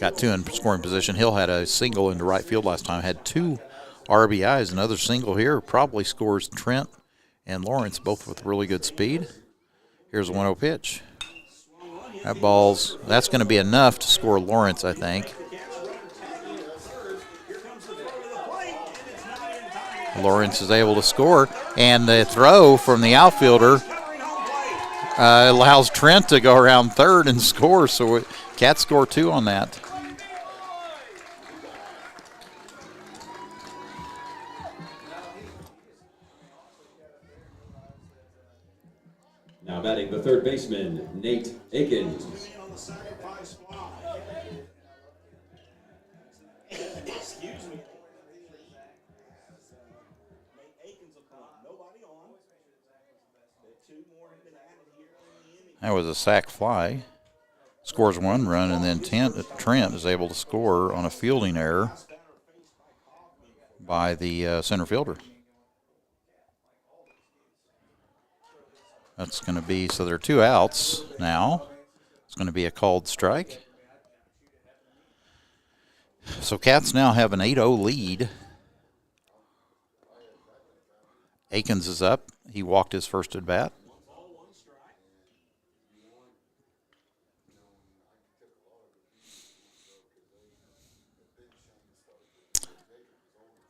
Speaker 2: Got 2 in scoring position. Hill had a single into right field last time. Had 2 RBIs. Another single here. Probably scores Trent and Lawrence, both with really good speed. Here's a 1-0 pitch. That's going to be enough to score Lawrence, I think. Lawrence is able to score, and the throw from the outfielder allows Trent to go around third and score, so Cats score 2 on that.
Speaker 3: Now Now batting the third baseman, Nate Akins.
Speaker 4: In on the sacrifice fly. Excuse me. Nate Akins will come up. Nobody on. The two more have been added here in the inning.
Speaker 2: That was a sac fly. Scores one run, and then Trent is able to score on a fielding error by the center fielder. That's going to be, so there are 2 outs now. It's going to be a called strike. So Cats now have an 8-0 lead. Akins is up. He walked his first at bat.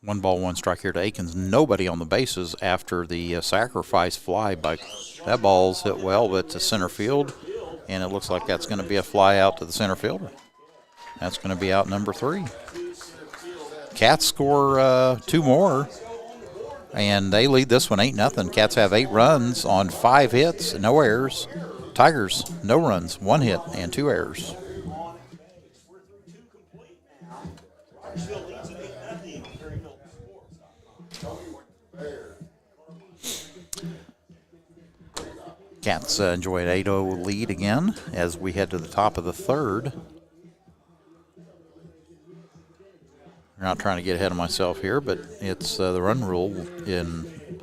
Speaker 2: 1 ball, 1 strike here to Akins. Nobody on the bases after the sacrifice fly by that ball's hit well, but to center field, and it looks like that's going to be a fly out to the center fielder. That's going to be out number 3. Cats score 2 more, and they lead this one 8-0. Cats have 8 runs on 5 hits, no errors. Tigers, no runs, 1 hit, and 2 errors.
Speaker 4: We're through 2 complete now. Rogersville leads at 8-0 on PerryvilleSports.com.
Speaker 2: Cats enjoy an 8-0 lead again as we head to the top of the 3rd. I'm not trying to get ahead of myself here, but it's the run rule in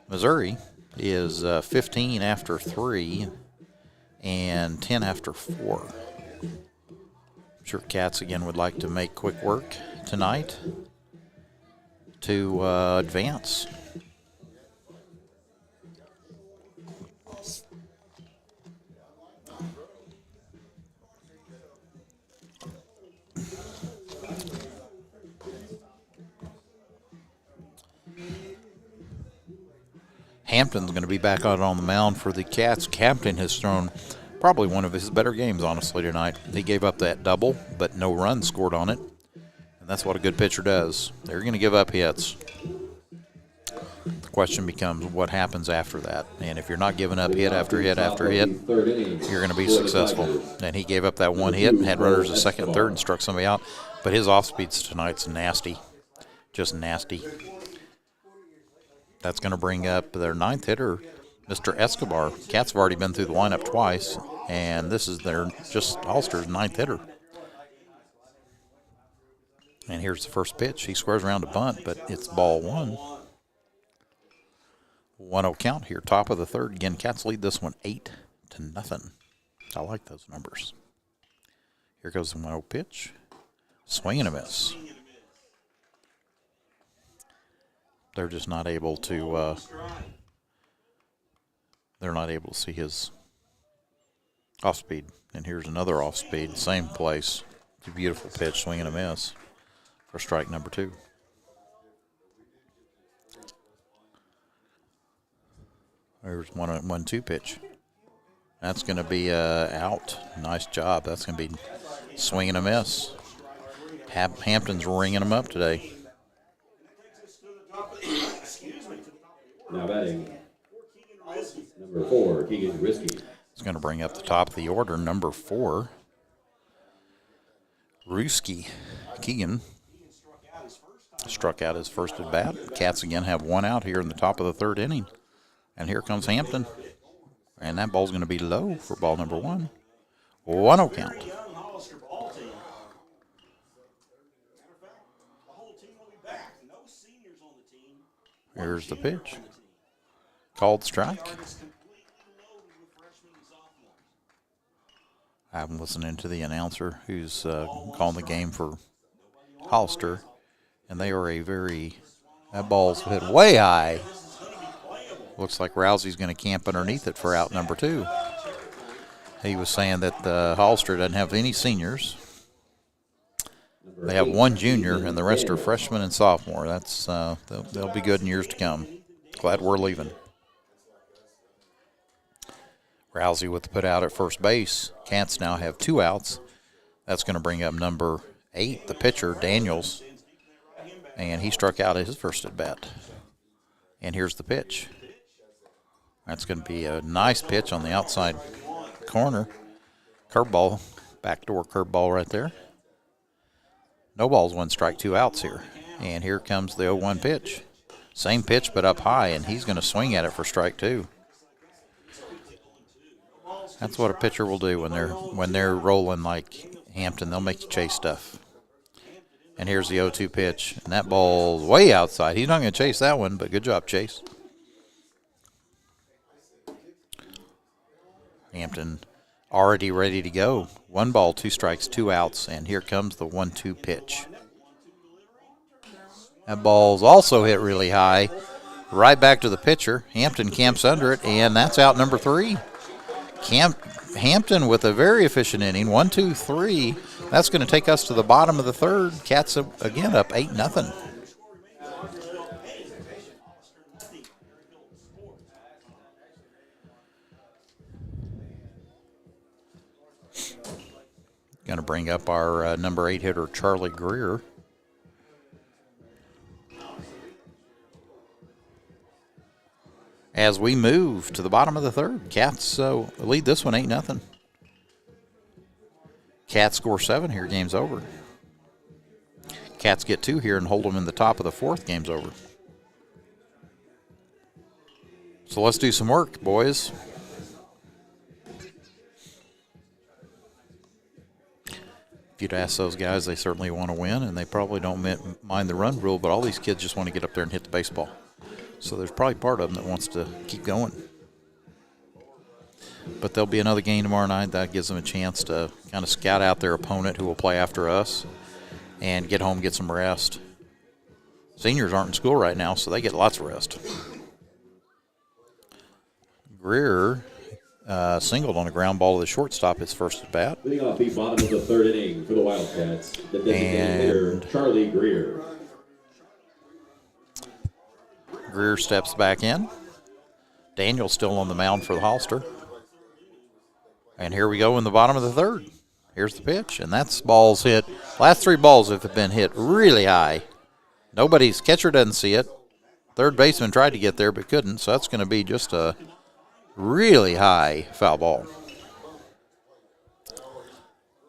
Speaker 2: Missouri is 15 after 3 and 10 after 4. I'm sure Cats again would like to make quick work tonight to advance. Hampton's going to be back out on the mound for the Cats. Hampton has thrown probably one of his better games, honestly, tonight. He gave up that double, but no runs scored on it. And that's what a good pitcher does. They're going to give up hits. The question becomes what happens after that. And if you're not giving up hit after hit after hit, you're going to be successful. And he gave up that 1 hit and had runners at second and third and struck somebody out. But his off-speeds tonight's nasty. Just nasty. That's going to bring up their 9th hitter, Mr. Escobar. Cats have already been through the lineup twice, and this is their just Hollister's 9th hitter. And here's the first pitch. He squares around a bunt, but it's ball 1. 1-0 count here, top of the 3rd. Again, Cats lead this one 8-0. I like those numbers. Here goes the 1-0 pitch. Swing and a miss. They're just not able to. They're not able to see his off speed. And here's another off speed, same place. It's a beautiful pitch, swing and a miss for strike number 2. There's 1-2 pitch. That's going to be out. Nice job. That's going to be swing and a miss. Hampton's ringing them up today.
Speaker 3: Now batting, number 4, Keegan Risky.
Speaker 2: It's going to bring up the top of the order, number 4, Ruski. Keegan struck out his first at bat. Cats again have 1 out here in the top of the 3rd inning. And here comes Hampton. And that ball's going to be low for ball number 1. 1-0 count. Here's the pitch. Called strike. I'm listening to the announcer who's calling the game for Hollister, and they are that ball's hit way high. Looks like Rousey's going to camp underneath it for out number 2. He was saying that Hollister doesn't have any seniors. They have 1 junior, and the rest are freshmen and sophomore. That's they'll be good in years to come. Glad we're leaving. Rousey with the put out at first base. Cats now have 2 outs. That's going to bring up number 8, the pitcher, Daniels. And he struck out at his first at bat. And here's the pitch. That's going to be a nice pitch on the outside corner. Curveball, backdoor curveball right there. No balls, 1 strike, 2 outs here. And here comes the 0-1 pitch. Same pitch, but up high, and he's going to swing at it for strike 2. That's what a pitcher will do when they're rolling like Hampton. They'll make you chase stuff. And here's the 0-2 pitch, and that ball's way outside. He's not going to chase that one, but good job, Chase. Hampton already ready to go. 1 ball, 2 strikes, 2 outs, and here comes the 1-2 pitch. That ball's also hit really high, right back to the pitcher. Hampton camps under it, and that's out number 3. Hampton with a very efficient inning, 1, 2, 3. That's going to take us to the bottom of the 3rd. Cats again up 8-0. Going to bring up our number 8 hitter, Charlie Greer. As we move to the bottom of the 3rd, Cats lead this one 8-0. Cats score 7 here, game's over. Cats get 2 here and hold them in the top of the 4th, game's over. So let's do some work, boys. If you'd ask those guys, they certainly want to win, and they probably don't mind the run rule, but all these kids just want to get up there and hit the baseball. So there's probably part of them that wants to keep going. But there'll be another game tomorrow night. That gives them a chance to kind of scout out their opponent who will play after us and get home, get some rest. Seniors aren't in school right now, so they get lots of rest. Greer singled on a ground ball to the shortstop, his first at bat.
Speaker 3: Leading off the bottom of the 3rd inning for the Wildcats, the designated hitter, Charlie Greer.
Speaker 2: Greer steps back in. Daniel's still on the mound for the Hollister. And here we go in the bottom of the 3rd. Here's the pitch, and that's ball's hit. Last 3 balls have been hit really high. Catcher doesn't see it. Third baseman tried to get there but couldn't, so that's going to be just a really high foul ball.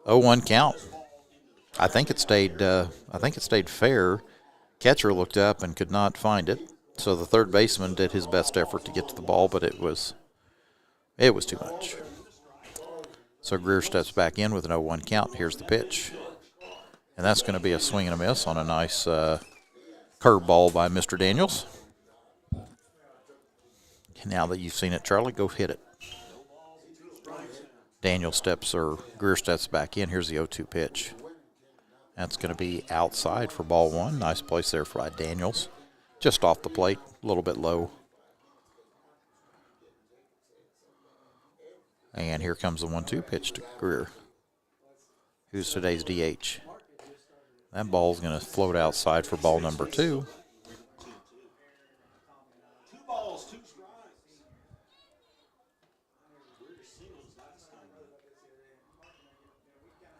Speaker 2: 0-1 count. I think it stayed fair. Catcher looked up and could not find it. So the third baseman did his best effort to get to the ball, but it was too much. So Greer steps back in with an 0-1 count. Here's the pitch. And that's going to be a swing and a miss on a nice curveball by Mr. Daniels. Now that you've seen it, Charlie, go hit it. Greer steps back in. Here's the 0-2 pitch. That's going to be outside for ball 1. Nice place there by Daniels. Just off the plate, a little bit low. And here comes the 1-2 pitch to Greer, who's today's DH. That ball's going to float outside for ball number 2.
Speaker 4: 2 balls, 2 strikes.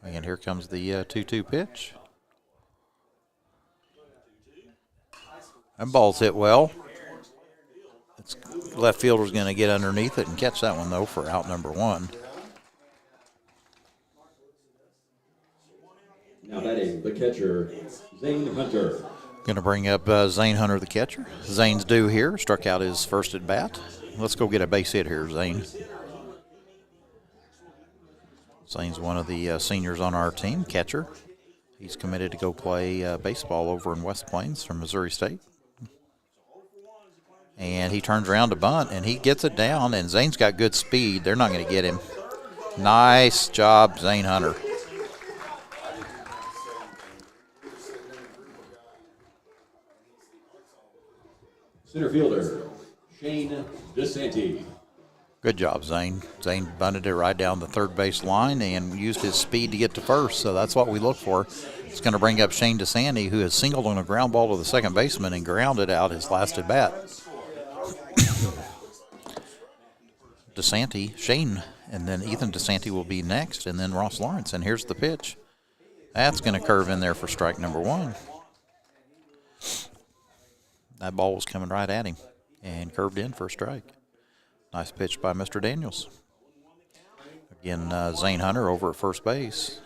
Speaker 2: And here comes the 2-2 pitch. That ball's hit well. Left fielder's going to get underneath it and catch that one, though, for out number 1.
Speaker 3: Now batting the catcher, Zane Hunter.
Speaker 2: Going to bring up Zane Hunter, the catcher. Zane's due here. Struck out his first at bat. Let's go get a base hit here, Zane. Zane's one of the seniors on our team, catcher. He's committed to go play baseball over in West Plains from Missouri State. And he turns around to bunt, and he gets it down, and Zane's got good speed. They're not going to get him. Nice job, Zane Hunter.
Speaker 3: Center fielder, Shane DeSanti.
Speaker 2: Good job, Zane. Zane bunted it right down the third base line and used his speed to get to first, so that's what we look for. It's going to bring up Shane DeSanti, who has singled on a ground ball to the second baseman and grounded out his last at bat. Shane, and then Ethan DeSanti will be next, and then Ross Lawrence. And here's the pitch. That's going to curve in there for strike number 1. That ball was coming right at him and curved in for a strike. Nice pitch by Mr. Daniels. Again, Zane Hunter over at first base.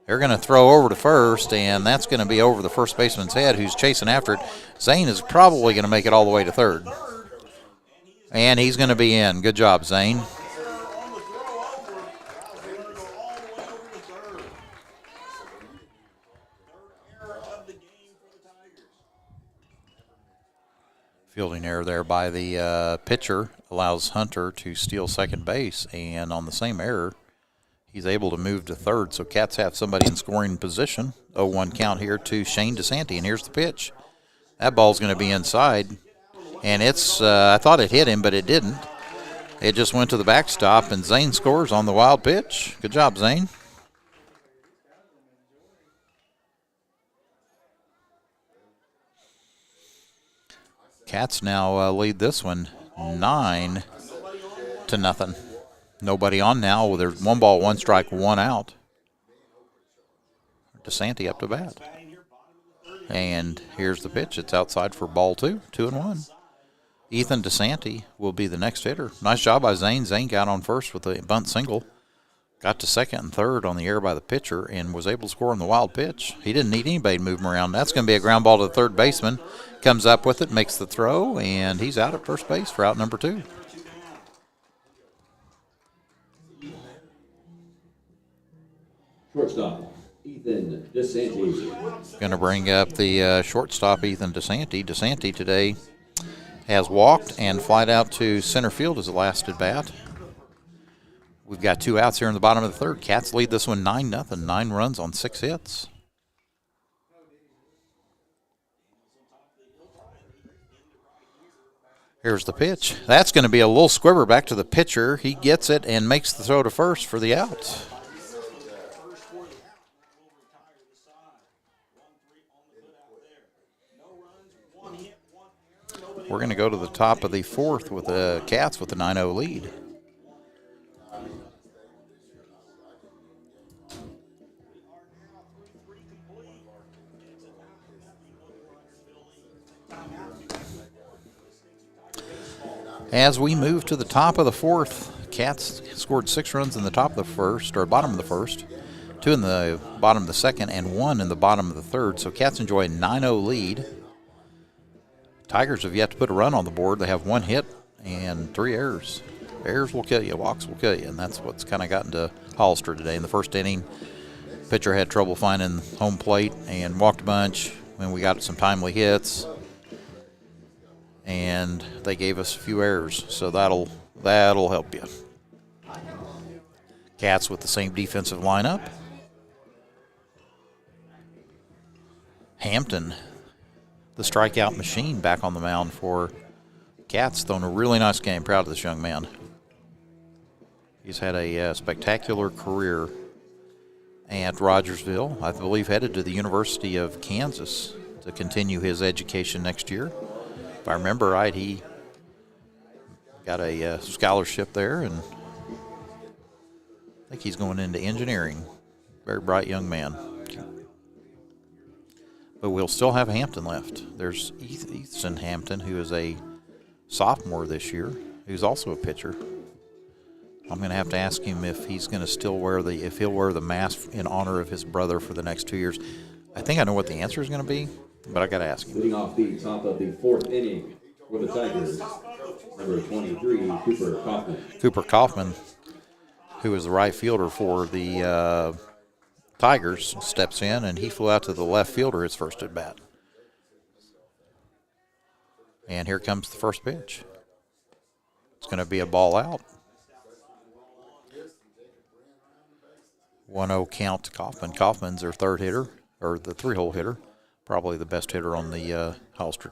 Speaker 2: They're going to throw over to first, and that's going to be over the first baseman's head, who's chasing after it. Zane is probably going to make it all the way to third. And he's going to be in. Good job, Zane.
Speaker 4: On the throw over, they're going to go all the way over to third. Third error of the game for the Tigers.
Speaker 2: Fielding error there by the pitcher allows Hunter to steal second base, and on the same error, he's able to move to third. So Cats have somebody in scoring position. 0-1 count here to Shane DeSanti, and here's the pitch. That ball's going to be inside, and it's I thought it hit him, but it didn't. It just went to the backstop, and Zane scores on the wild pitch. Good job, Zane. Cats now lead this one 9-0. Nobody on now. There's 1 ball, 1 strike, 1 out. DeSanti up to bat. And here's the pitch. It's outside for ball 2, 2-1. Ethan DeSanti will be the next hitter. Nice job by Zane. Zane got on first with a bunt single. Got to second and third on the air by the pitcher and was able to score on the wild pitch. He didn't need anybody to move him around. That's going to be a ground ball to the third baseman. Comes up with it, makes the throw, and he's out at first base for out number 2.
Speaker 3: Shortstop, Ethan DeSanti.
Speaker 2: Going to bring up the shortstop, Ethan DeSanti. DeSanti today has walked and flied out to center field as the last at bat. We've got 2 outs here in the bottom of the third. Cats lead this one 9-0, 9 runs on 6 hits. Here's the pitch. That's going to be a little squibber back to the pitcher. He gets it and makes the throw to first for the out. We're going to go to the top of the 4th with the Cats with a 9-0 lead. As we move to the top of the 4th, Cats scored 6 runs in the top of the first, or bottom of the first, 2 in the bottom of the second, and 1 in the bottom of the third. So Cats enjoy a 9-0 lead. Tigers have yet to put a run on the board. They have 1 hit and 3 errors. Errors will kill you, walks will kill you, and that's what's kind of gotten to Hollister today. In the first inning, pitcher had trouble finding home plate and walked a bunch, and we got some timely hits. And they gave us a few errors, so that'll help you. Cats with the same defensive lineup. Hampton, the strikeout machine, back on the mound for Cats, throwing a really nice game. Proud of this young man. He's had a spectacular career at Rogersville. I believe headed to the University of Kansas to continue his education next year. If I remember right, he got a scholarship there, and I think he's going into engineering. Very bright young man. But we'll still have Hampton left. There's Ethan Hampton, who is a sophomore this year, who's also a pitcher. I'm going to have to ask him if he's going to still if he'll wear the mask in honor of his brother for the next 2 years. I think I know what the answer is going to be, but I got to ask him.
Speaker 3: Leading off the top of the 4th inning for the Tigers, number 23, Cooper Kaufman.
Speaker 2: Cooper Kaufman, who is the right fielder for the Tigers, steps in, and he flew out to the left fielder his first at bat. And here comes the first pitch. It's going to be a ball out. 1-0 count to Kaufman. Kaufman's their third hitter, or the 3-hole hitter. Probably the best hitter on the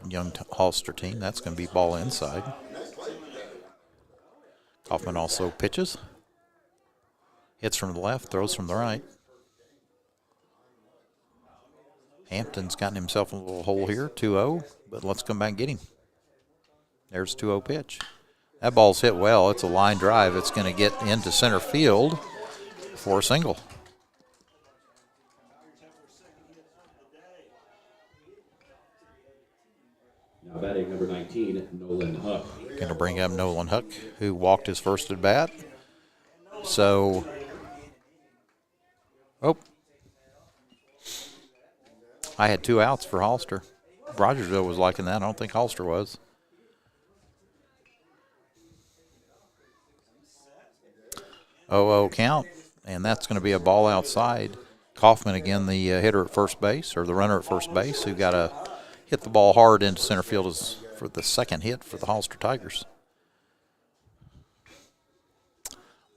Speaker 2: young Hollister team. That's going to be ball inside. Kaufman also pitches. Hits from the left, throws from the right. Hampton's gotten himself in a little hole here, 2-0, but let's come back and get him. There's a 2-0 pitch. That ball's hit well. It's a line drive. It's going to get into center field for a single.
Speaker 3: Now batting number 19, Nolan Huck.
Speaker 2: Going to bring up Nolan Huck, who walked his first at bat. So, I had 2 outs for Hollister. Rogersville was liking that. I don't think Hollister was. 0-0 count, and that's going to be a ball outside. Kaufman again, the hitter at first base, or the runner at first base, who got to hit the ball hard into center field for the second hit for the Hollister Tigers.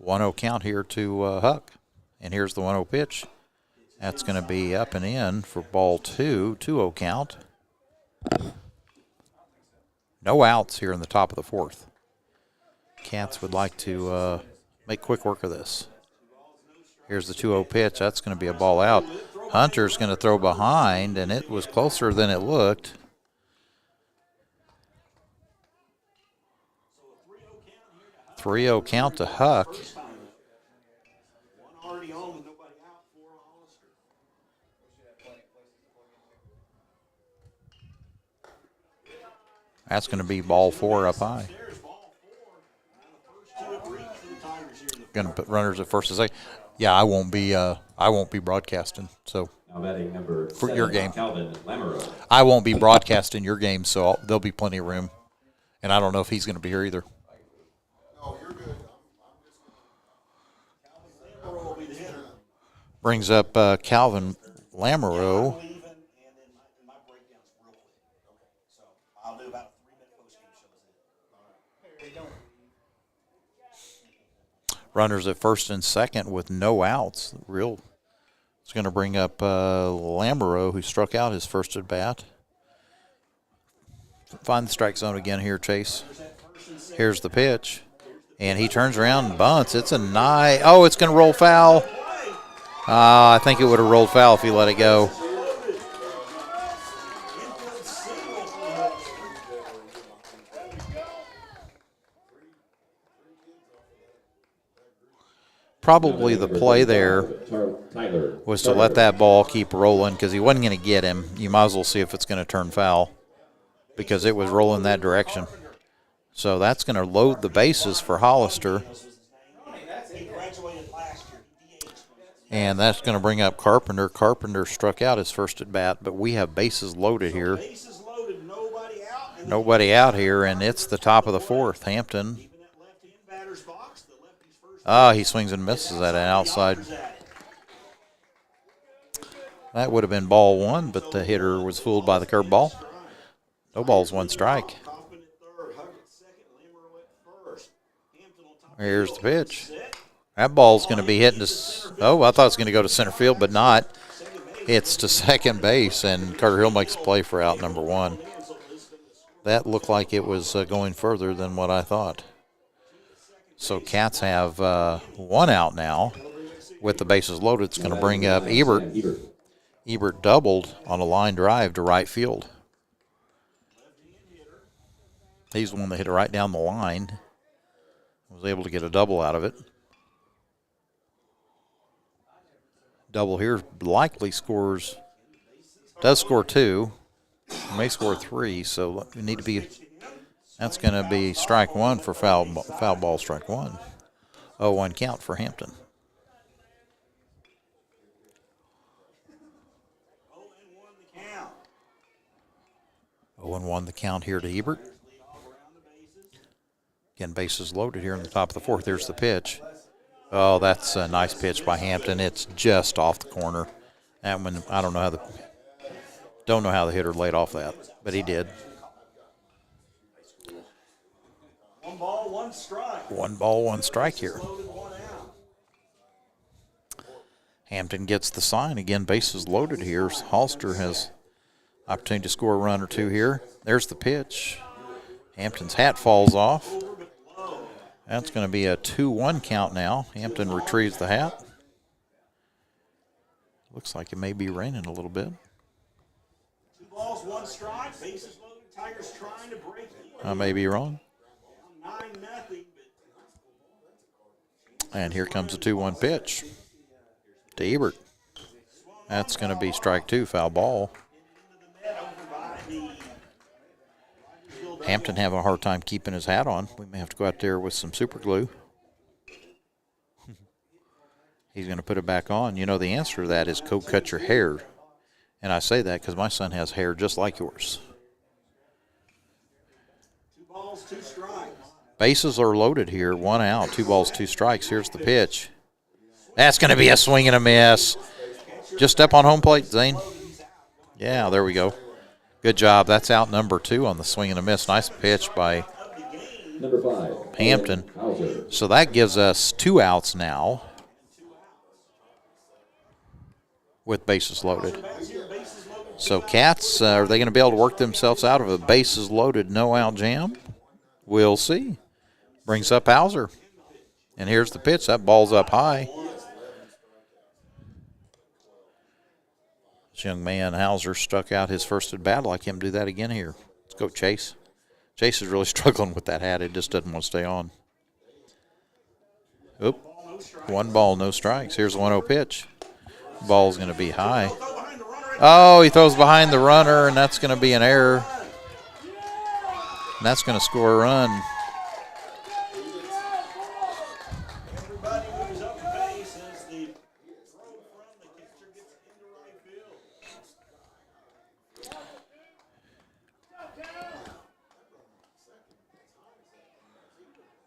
Speaker 2: 1-0 count here to Huck, and here's the 1-0 pitch. That's going to be up and in for ball 2, 2-0 count. No outs here in the top of the 4th. Cats would like to make quick work of this. Here's the 2-0 pitch. That's going to be a ball out. Hunter's going to throw behind, and it was closer than it looked. Three 0 count to Huck. That's going to be ball 4 up high. Going to put runners at first and second. Yeah, I won't be broadcasting. So
Speaker 3: Now batting number
Speaker 2: for
Speaker 3: 7,
Speaker 2: your game,
Speaker 3: Calvin Lamoureux.
Speaker 2: I won't be broadcasting your game, so there'll be plenty of room. And I don't know if he's going to be here either. Brings up Calvin Lamoureux. Runners at first and second with no outs. It's going to bring up Lamoureux, who struck out his first at bat. Find the strike zone again here, Chase. Here's the pitch. And he turns around and bunts. It's a nice. Oh, it's going to roll foul. I think it would have rolled foul if he let it go. Probably the play there was to let that ball keep rolling because he wasn't going to get him. You might as well see if it's going to turn foul because it was rolling that direction. So that's going to load the bases for Hollister. And that's going to bring up Carpenter. Carpenter struck out his first at bat, but we have bases loaded here. Nobody out here, and it's the top of the 4th. Hampton. He swings and misses at an outside. That would have been ball 1, but the hitter was fooled by the curveball. No balls, 1 strike. Here's the pitch. That ball's going to be hitting to. I thought it was going to go to center field, but not. It's to second base, and Carter Hill makes a play for out number 1. That looked like it was going further than what I thought. So Cats have 1 out now with the bases loaded. It's going to bring up Ebert. Ebert doubled on a line drive to right field. He's the one that hit it right down the line. Was able to get a double out of it. Double here likely does score 2. May score 3, so we need to be. That's going to be strike 1 for foul ball, strike 1. 0-1 count for Hampton. 0-1 the count here to Ebert. Again, bases loaded here in the top of the 4th. There's the pitch. Oh, that's a nice pitch by Hampton. It's just off the corner. That one, I don't know how the hitter laid off that, but he did.
Speaker 4: 1 ball, 1 strike.
Speaker 2: 1 ball, 1 strike here. Hampton gets the sign. Again, bases loaded here. Hollister has opportunity to score a run or 2 here. There's the pitch. Hampton's hat falls off. That's going to be a 2-1 count now. Hampton retrieves the hat. Looks like it may be raining a little bit.
Speaker 4: 2 balls, 1 strike. Bases loaded. Tigers trying to break in.
Speaker 2: I may be wrong.
Speaker 4: 9-0.
Speaker 2: And here comes a 2-1 pitch to Ebert. That's going to be strike 2, foul ball. Hampton having a hard time keeping his hat on. We may have to go out there with some super glue. He's going to put it back on. You know, the answer to that is go cut your hair. And I say that because my son has hair just like yours.
Speaker 4: 2 balls, 2 strikes.
Speaker 2: Bases are loaded here. 1 out, 2 balls, 2 strikes. Here's the pitch. That's going to be a swing and a miss. Just step on home plate, Zane. Yeah, there we go. Good job. That's out number 2 on the swing and a miss. Nice pitch by
Speaker 3: Number 5,
Speaker 2: Hampton.
Speaker 3: Hauser.
Speaker 2: So that gives us 2 outs now with bases loaded. So Cats, are they going to be able to work themselves out of a bases loaded, no out jam? We'll see. Brings up Hauser. And here's the pitch. That ball's up high. This young man, Hauser, struck out his first at bat. I'd like him to do that again here. Let's go, Chase. Chase is really struggling with that hat. It just doesn't want to stay on. Oop. 1 ball, no strikes. Here's the 1-0 pitch. Ball's going to be high. Oh, he throws behind the runner, and that's going to be an error. And that's going to score a run.
Speaker 4: Everybody moves up the base as the throw from the catcher gets into right field.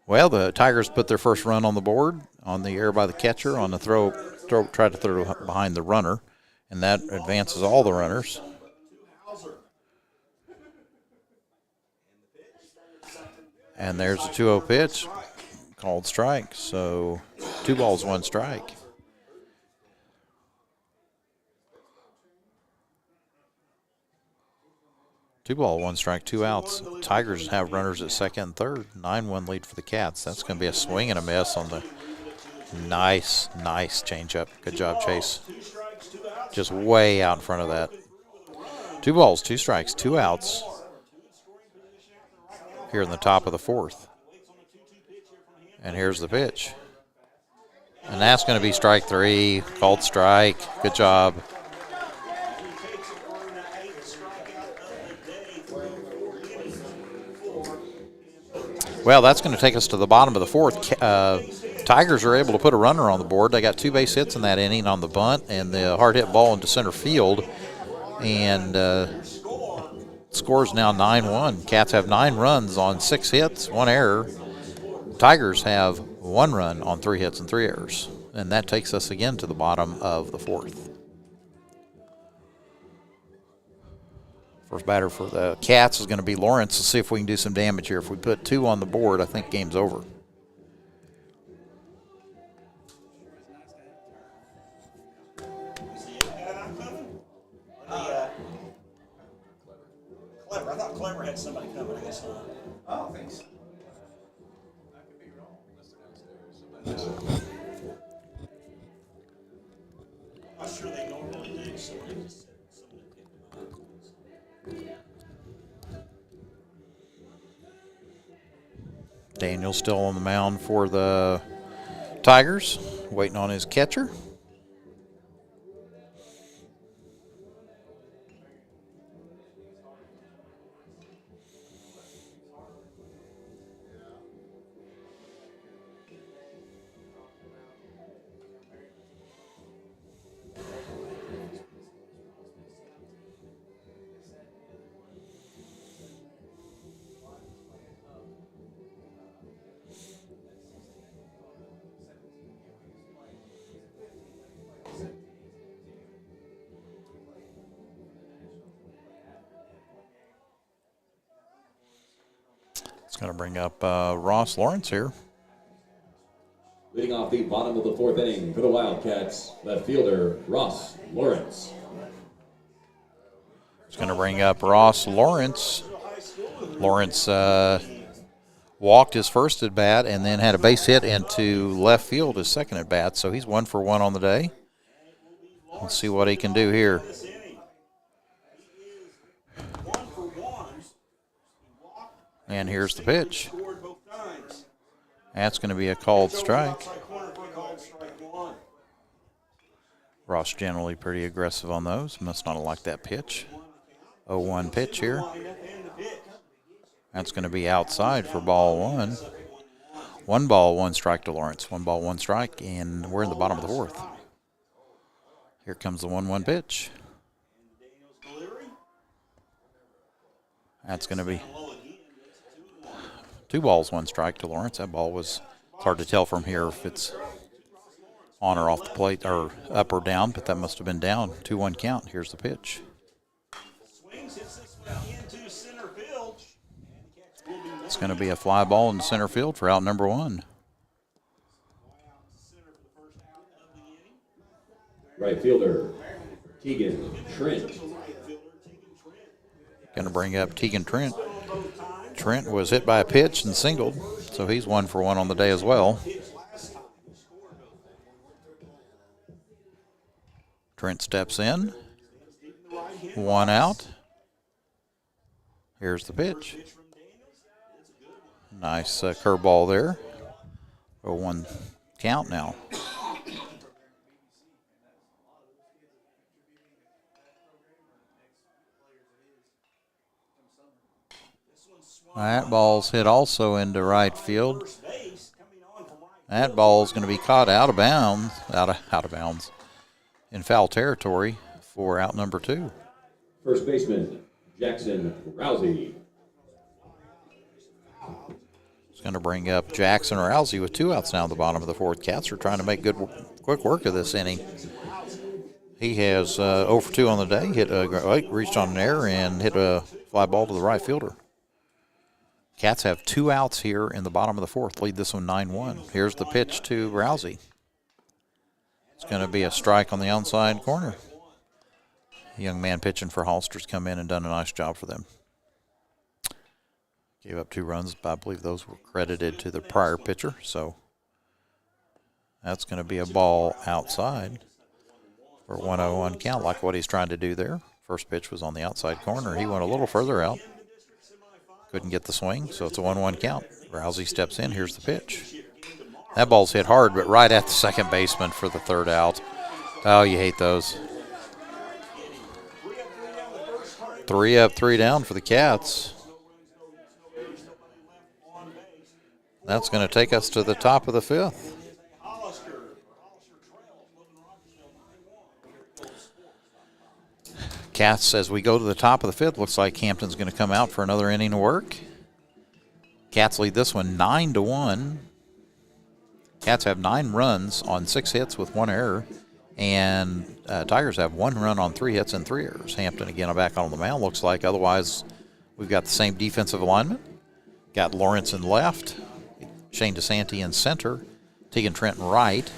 Speaker 2: Well, the Tigers put their first run on the board on the air by the catcher on the tried to throw behind the runner, and that advances all the runners. And there's a 2-0 pitch, called strike. So 2 balls, 1 strike. Two ball, 1 strike, 2 outs. Tigers have runners at second and third. 9-1 lead for the Cats. That's going to be a swing and a miss on the nice changeup. Good job, Chase. Just way out in front of that. 2 balls, 2 strikes, 2 outs here in the top of the 4th. And here's the pitch. And that's going to be strike 3. Called strike. Good job. Well, that's going to take us to the bottom of the 4th. Tigers are able to put a runner on the board. They got 2 base hits in that inning on the bunt and the hard hit ball into center field. And score is now 9-1. Cats have 9 runs on 6 hits, 1 error. Tigers have 1 run on 3 hits and 3 errors. And that takes us again to the bottom of the 4th. First batter for the Cats is going to be Lawrence. Let's see if we can do some damage here. If we put 2 on the board, I think game's over.
Speaker 4: Clever. I thought Clever had somebody coming. I guess not. I don't think so. I'm sure they normally do. Somebody just said somebody picked them up.
Speaker 2: Daniel's still on the mound for the Tigers, waiting on his catcher. Going to bring up Ross Lawrence here.
Speaker 3: Leading off the bottom of the 4th inning for the Wildcats, left fielder Ross Lawrence.
Speaker 2: It's going to bring up Ross Lawrence. Lawrence walked his first at bat and then had a base hit into left field his second at bat. So he's 1 for 1 on the day. Let's see what he can do here. And here's the pitch. That's going to be a called strike. Ross generally pretty aggressive on those. Must not have liked that pitch. 0-1 pitch here. That's going to be outside for ball one. 1 ball, 1 strike to Lawrence. 1 ball, 1 strike, and we're in the bottom of the fourth. Here comes the 1-1 pitch. That's going to be 2 balls, 1 strike to Lawrence. That ball was, it's hard to tell from here if it's on or off the plate, or up or down, but that must have been down. 2-1 count. Here's the pitch. It's going to be a fly ball in center field for out number 1.
Speaker 3: Right fielder, Keegan Trent.
Speaker 2: Going to bring up Tegan Trent. Trent was hit by a pitch and singled, so he's 1 for 1 on the day as well. Trent steps in. 1 out. Here's the pitch. Nice curveball there. 0-1 count now. That ball's hit also into right field. That ball's going to be caught out of bounds, out of bounds, in foul territory for out number 2.
Speaker 3: First baseman, Jackson Rousey.
Speaker 2: It's going to bring up Jackson Rousey with 2 outs now at the bottom of the fourth. Cats are trying to make quick work of this inning. He has 0 for 2 on the day. Reached on an error and hit a fly ball to the right fielder. Cats have 2 outs here in the bottom of the fourth. Lead this one 9-1. Here's the pitch to Rousey. It's going to be a strike on the outside corner. The young man pitching for Hollister's come in and done a nice job for them. Gave up 2 runs, but I believe those were credited to the prior pitcher. So that's going to be a ball outside for 1-0-1 count, like what he's trying to do there. First pitch was on the outside corner. He went a little further out. Couldn't get the swing, so it's a 1-1 count. Rousey steps in. Here's the pitch. That ball's hit hard, but right at the second baseman for the 3rd out. Oh, you hate those. 3 up, 3 down for the Cats. That's going to take us to the top of the 5th. Cats, as we go to the top of the 5th, looks like Hampton's going to come out for another inning of work. Cats lead this one 9-1. Cats have 9 runs on 6 hits with 1 error. And Tigers have 1 run on 3 hits and 3 errors. Hampton again back on the mound. Looks like otherwise we've got the same defensive alignment. Got Lawrence in left. Shane DeSanti in center. Tegan Trent in right.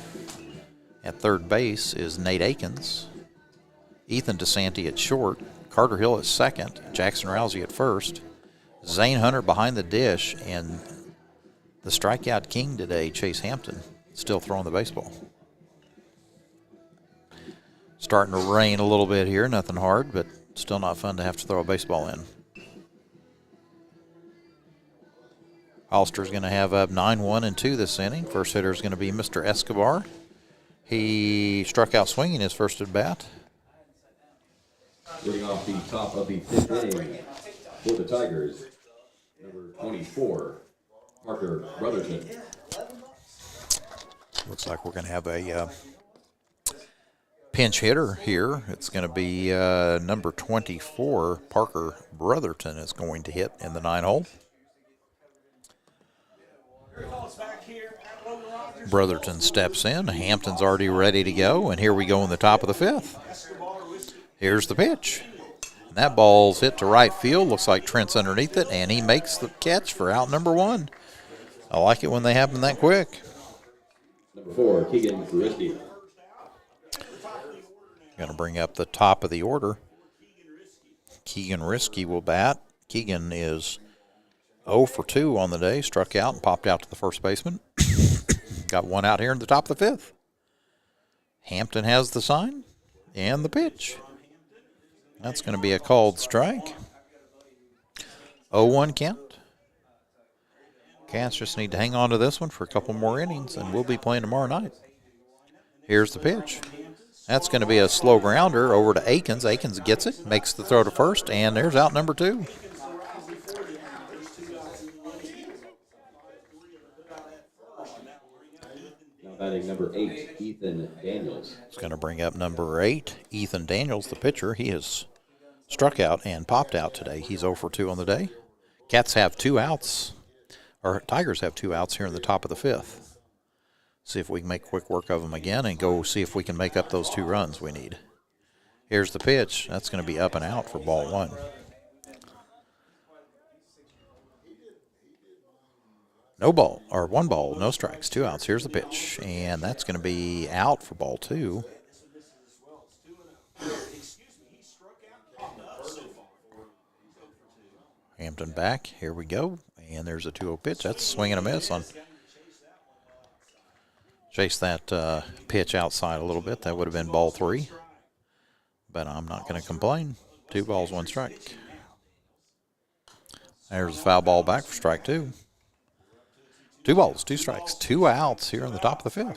Speaker 2: At third base is Nate Akins. Ethan DeSanti at short, Carter Hill at second, Jackson Rousey at first, Zane Hunter behind the dish, and the strikeout king today, Chase Hampton, still throwing the baseball. Starting to rain a little bit here, nothing hard, but still not fun to have to throw a baseball in. Hollister's going to have up 9-1-2 this inning. First hitter is going to be Mr. Escobar. He struck out swinging his first at bat.
Speaker 3: Leading off the top of the 5th inning for the Tigers, number 24, Parker Brotherton.
Speaker 2: Looks like we're going to have a pinch hitter here. It's going to be number 24, Parker Brotherton is going to hit in the 9-hole. Brotherton steps in. Hampton's already ready to go, and here we go in the top of the 5th. Here's the pitch. And that ball's hit to right field. Looks like Trent's underneath it, and he makes the catch for out number 1. I like it when they happen that quick.
Speaker 3: Number 4, Keegan Risky.
Speaker 2: Going to bring up the top of the order. Keegan Risky will bat. Keegan is 0 for 2 on the day. Struck out and popped out to the first baseman. Got 1 out here in the top of the 5th. Hampton has the sign and the pitch. That's going to be a called strike. 0-1 count. Cats just need to hang on to this one for a couple more innings, and we'll be playing tomorrow night. Here's the pitch. That's going to be a slow grounder over to Akins. Akins gets it, makes the throw to first, and there's out number 2.
Speaker 4: before the out. There's 2 outs in the inning. Three of the out at first, and that will bring up Ethan
Speaker 3: Now batting number 8, Ethan Daniels.
Speaker 2: It's going to bring up number 8, Ethan Daniels, the pitcher. He has struck out and popped out today. He's 0 for 2 on the day. Cats have 2 outs, or Tigers have 2 outs here in the top of the 5th. See if we can make quick work of them again and go see if we can make up those 2 runs we need. Here's the pitch. That's going to be up and out for ball 1. No ball, or 1 ball, no strikes, 2 outs. Here's the pitch, and that's going to be out for ball 2. Hampton back. Here we go. And there's a 2-0 pitch. That's a swing and a miss on. Chase that pitch outside a little bit. That would have been ball 3. But I'm not going to complain. 2 balls, 1 strike. There's a foul ball back for strike 2. 2 balls, 2 strikes, 2 outs here in the top of the 5th.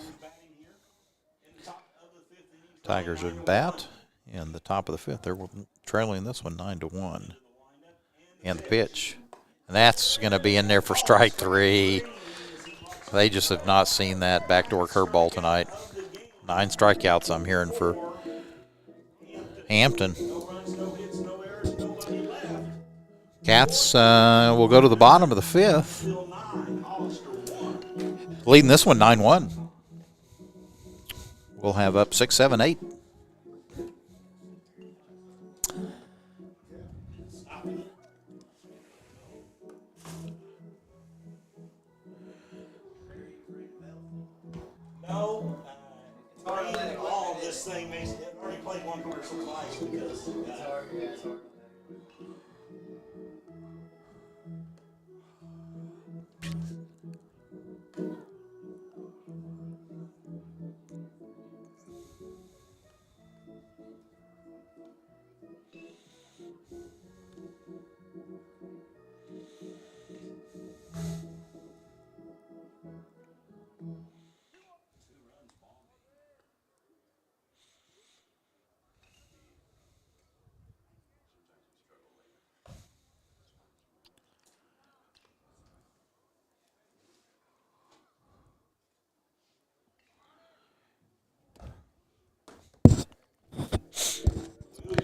Speaker 2: Tigers at bat in the top of the 5th. They're trailing this one 9-1. And the pitch. And that's going to be in there for strike 3. They just have not seen that backdoor curveball tonight. 9 strikeouts I'm hearing for Hampton. Cats will go to the bottom of the 5th. Leading this one 9-1. We'll have up 6, 7, 8.
Speaker 4: No, all of this thing makes it already played 1 commercial twice because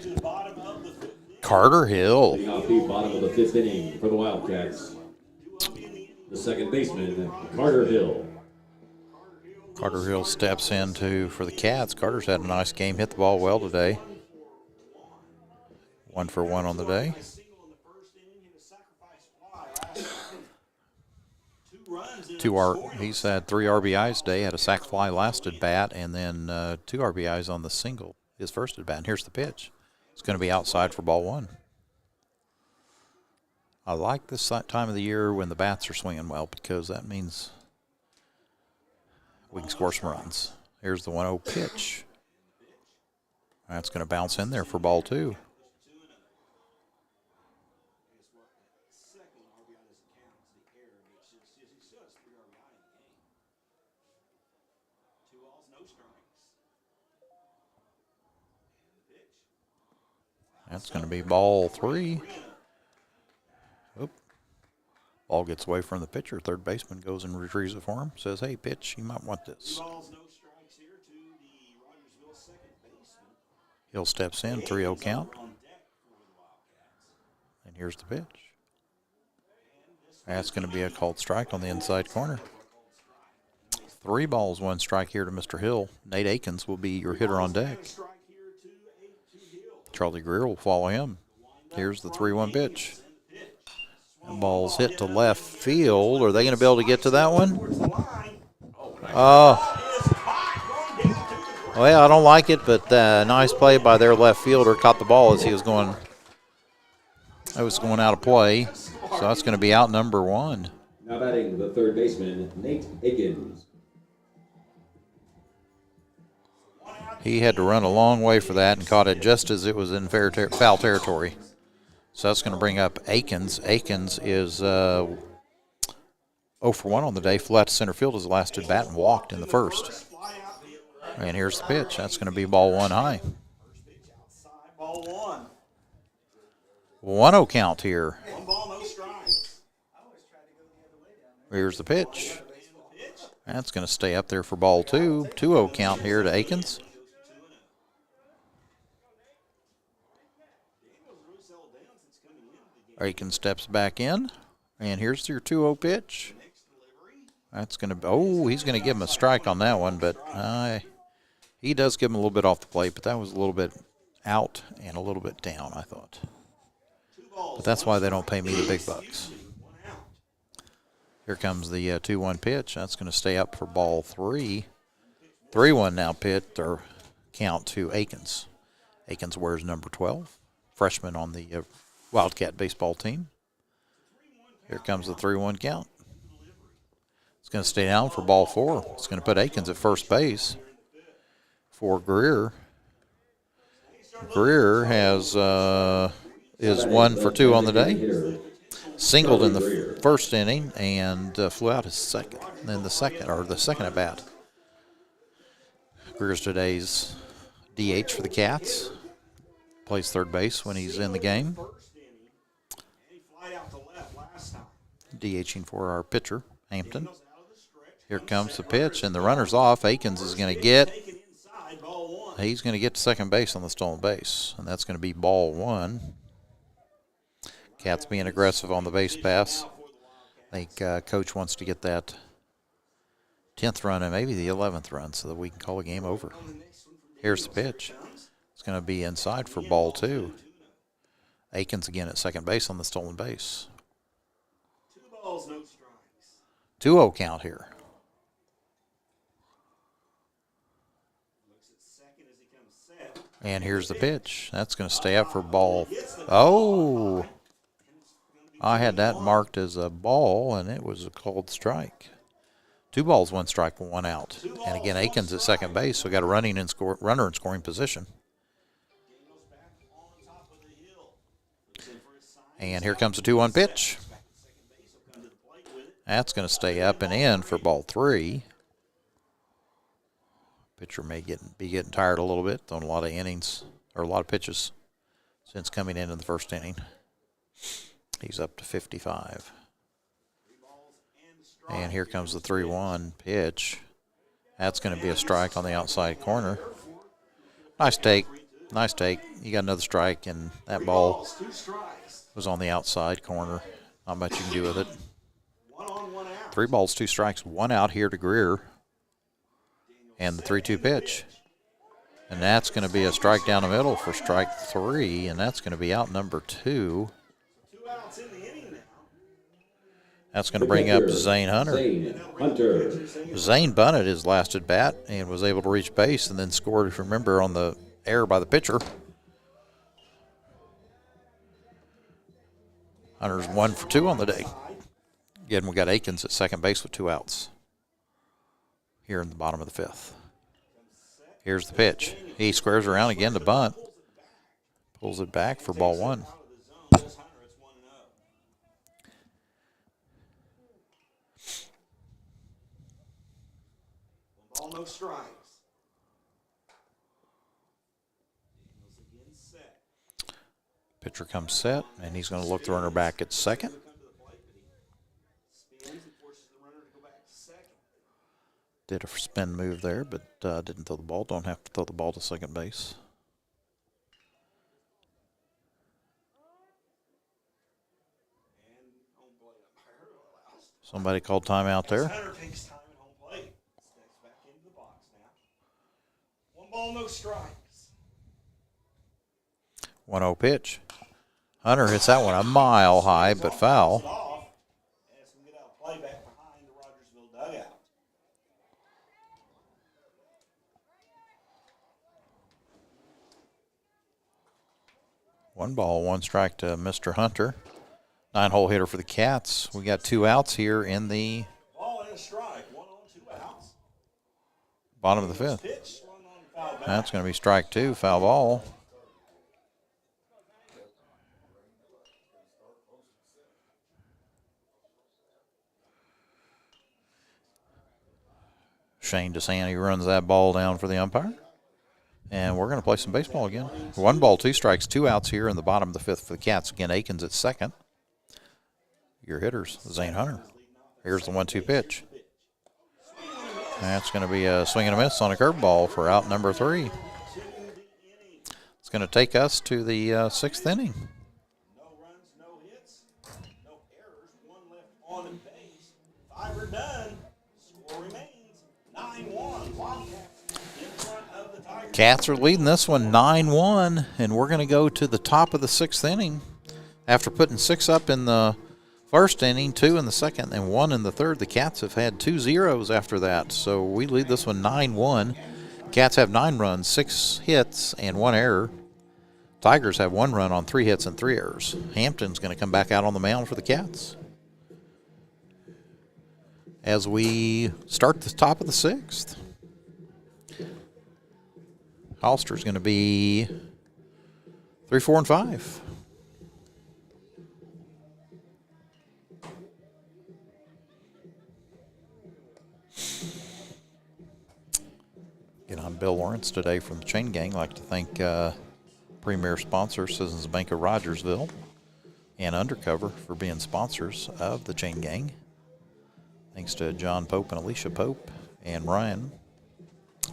Speaker 4: to the bottom of the 5th.
Speaker 2: Carter Hill.
Speaker 3: Leading off the bottom of the 5th inning for the Wildcats, the second baseman, Carter Hill.
Speaker 2: Carter Hill steps in for the Cats. Carter's had a nice game, hit the ball well today. 1 for 1 on the day. He's had 3 RBIs today, had a sac fly last at bat, and then 2 RBIs on the single, his first at bat. And here's the pitch. It's going to be outside for ball 1. I like this time of the year when the bats are swinging well because that means we can score some runs. Here's the 1-0 pitch. That's going to bounce in there for ball 2. That's going to be ball 3. Oop. Ball gets away from the pitcher. Third baseman goes and retrieves it for him. Says, hey, pitch, you might want this. Hill steps in, 3-0 count. And here's the pitch. That's going to be a called strike on the inside corner. 3 balls, 1 strike here to Mr. Hill. Nate Akins will be your hitter on deck. Charlie Greer will follow him. Here's the 3-1 pitch. That ball's hit to left field. Are they going to be able to get to that one? Oh. Well, I don't like it, but nice play by their left fielder. Caught the ball as he was going. It was going out of play. So that's going to be out number 1.
Speaker 3: Now batting the third baseman, Nate Akins.
Speaker 2: He had to run a long way for that and caught it just as it was in foul territory. So that's going to bring up Akins. Akins is 0 for 1 on the day. Flew out to center field as the last at bat and walked in the first. And here's the pitch. That's going to be ball 1 high. 1-0 count here. Here's the pitch. That's going to stay up there for ball 2. 2-0 count here to Akins. Akins steps back in. And here's your 2-0 pitch. That's going to, oh, he's going to give him a strike on that one, but he does give him a little bit off the plate, but that was a little bit out and a little bit down, I thought. But that's why they don't pay me the big bucks. Here comes the 2-1 pitch. That's going to stay up for ball 3. 3-1 now pitch, or count to Akins. Akins wears number 12, freshman on the Wildcat baseball team. Here comes the 3-1 count. It's going to stay down for ball 4. It's going to put Akins at first base for Greer. Greer has is 1 for 2 on the day. Singled in the first inning and flew out his second. And then the second at bat. Greer's today's DH for the Cats. Plays third base when he's in the game. DHing for our pitcher, Hampton. Here comes the pitch, and the runner's off. Akins is going to get, he's going to get to second base on the stolen base, and that's going to be ball 1. Cats being aggressive on the base pass. I think Coach wants to get that 10th run and maybe the 11th run so that we can call the game over. Here's the pitch. It's going to be inside for ball 2. Akins again at second base on the stolen base. 2-0 count here. And here's the pitch. That's going to stay up for ball. Oh! I had that marked as a ball, and it was a called strike. 2 balls, 1 strike, 1 out. And again, Akins at second base, so we got a runner in scoring position. And here comes the 2-1 pitch. That's going to stay up and in for ball 3. Pitcher may be getting tired a little bit, throwing a lot of innings, or a lot of pitches since coming in the first inning. He's up to 55. And here comes the 3-1 pitch. That's going to be a strike on the outside corner. Nice take. Nice take. You got another strike, and that ball was on the outside corner. Not much you can do with it. 3 balls, 2 strikes, 1 out here to Greer. And the 3-2 pitch. And that's going to be a strike down the middle for strike 3, and that's going to be out number 2. That's going to bring up Zane Hunter. Zane bunted his last at bat and was able to reach base and then scored, if you remember, on the error by the pitcher. Hunter's 1 for 2 on the day. Again, we got Akins at second base with 2 outs here in the bottom of the 5th. Here's the pitch. He squares around again to bunt. Pulls it back for ball 1.
Speaker 4: No strikes.
Speaker 2: Pitcher comes set, and he's going to look the runner back at second. Did a spin move there, but didn't throw the ball. Don't have to throw the ball to second base. Somebody called timeout there.
Speaker 4: Hunter takes time at home plate. Steps back into the box now. 1 ball, no strikes.
Speaker 2: 1-0 pitch. Hunter hits that one a mile high, but foul.
Speaker 4: As we get out of play back behind the Rogersville dugout.
Speaker 2: 1 ball, 1 strike to Mr. Hunter. 9-hole hitter for the Cats. We got 2 outs here in the
Speaker 4: Ball and a strike. 1 on, 2 outs.
Speaker 2: bottom of the 5th.
Speaker 4: Pitch swung on foul back.
Speaker 2: That's going to be strike 2, foul ball. Shane DeSanti runs that ball down for the umpire. And we're going to play some baseball again. 1 ball, 2 strikes, 2 outs here in the bottom of the 5th for the Cats. Again, Akins at second. Your hitters, Zane Hunter. Here's the 1-2 pitch. That's going to be a swing and a miss on a curveball for out number 3. It's going to take us to the 6th inning.
Speaker 4: No runs, no hits, no errors, 1 left on base. 5 are done. Score remains 9-1. Wildcats in front of the Tigers.
Speaker 2: Cats are leading this one 9-1, and we're going to go to the top of the 6th inning. After putting 6 up in the first inning, 2 in the second, and 1 in the third, the Cats have had 2 zeros after that. So we lead this one 9-1. Cats have 9 runs, 6 hits, and 1 error. Tigers have 1 run on 3 hits and 3 errors. Hampton's going to come back out on the mound for the Cats as we start the top of the 6th. Hollister's going to be 3, 4, and 5. Get on Bill Lawrence today from the Chain Gang. I'd like to thank premier sponsor Citizens Bank of Rogersville and Undercover for being sponsors of the Chain Gang. Thanks to John Pope and Alicia Pope and Ryan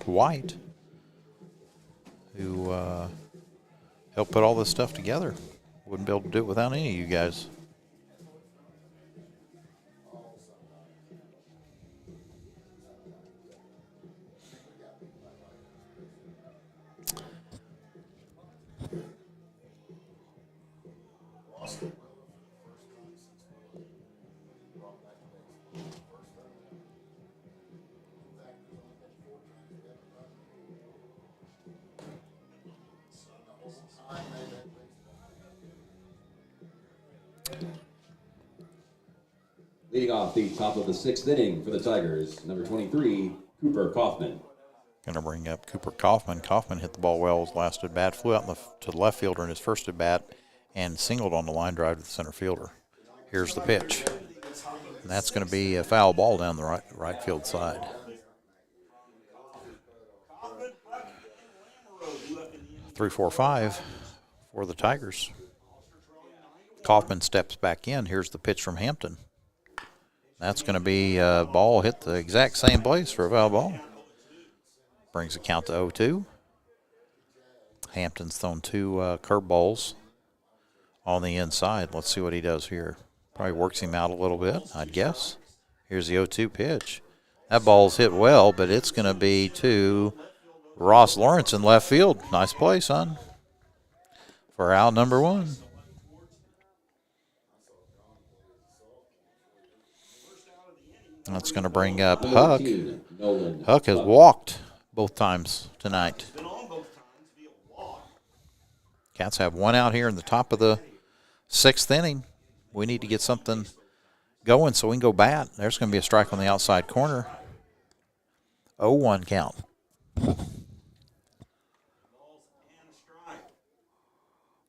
Speaker 2: White, who helped put all this stuff together. Wouldn't be able to do it without any of you guys.
Speaker 3: Leading off the top of the 6th inning for the Tigers, number 23, Cooper Kaufman.
Speaker 2: Going to bring up Cooper Kaufman. Kaufman hit the ball well his last at bat, flew out to the left fielder in his first at bat, and singled on the line drive to the center fielder. Here's the pitch. And that's going to be a foul ball down the right field side. 3-4-5 for the Tigers. Kaufman steps back in. Here's the pitch from Hampton. That's going to be a ball hit the exact same place for a foul ball. Brings the count to 0-2. Hampton's thrown 2 curveballs on the inside. Let's see what he does here. Probably works him out a little bit, I'd guess. Here's the 0-2 pitch. That ball's hit well, but it's going to be to Ross Lawrence in left field. Nice play, son, for out number 1. That's going to bring up Huck. Huck has walked both times tonight. Cats have 1 out here in the top of the 6th inning. We need to get something going so we can go bat. There's going to be a strike on the outside corner. 0-1 count.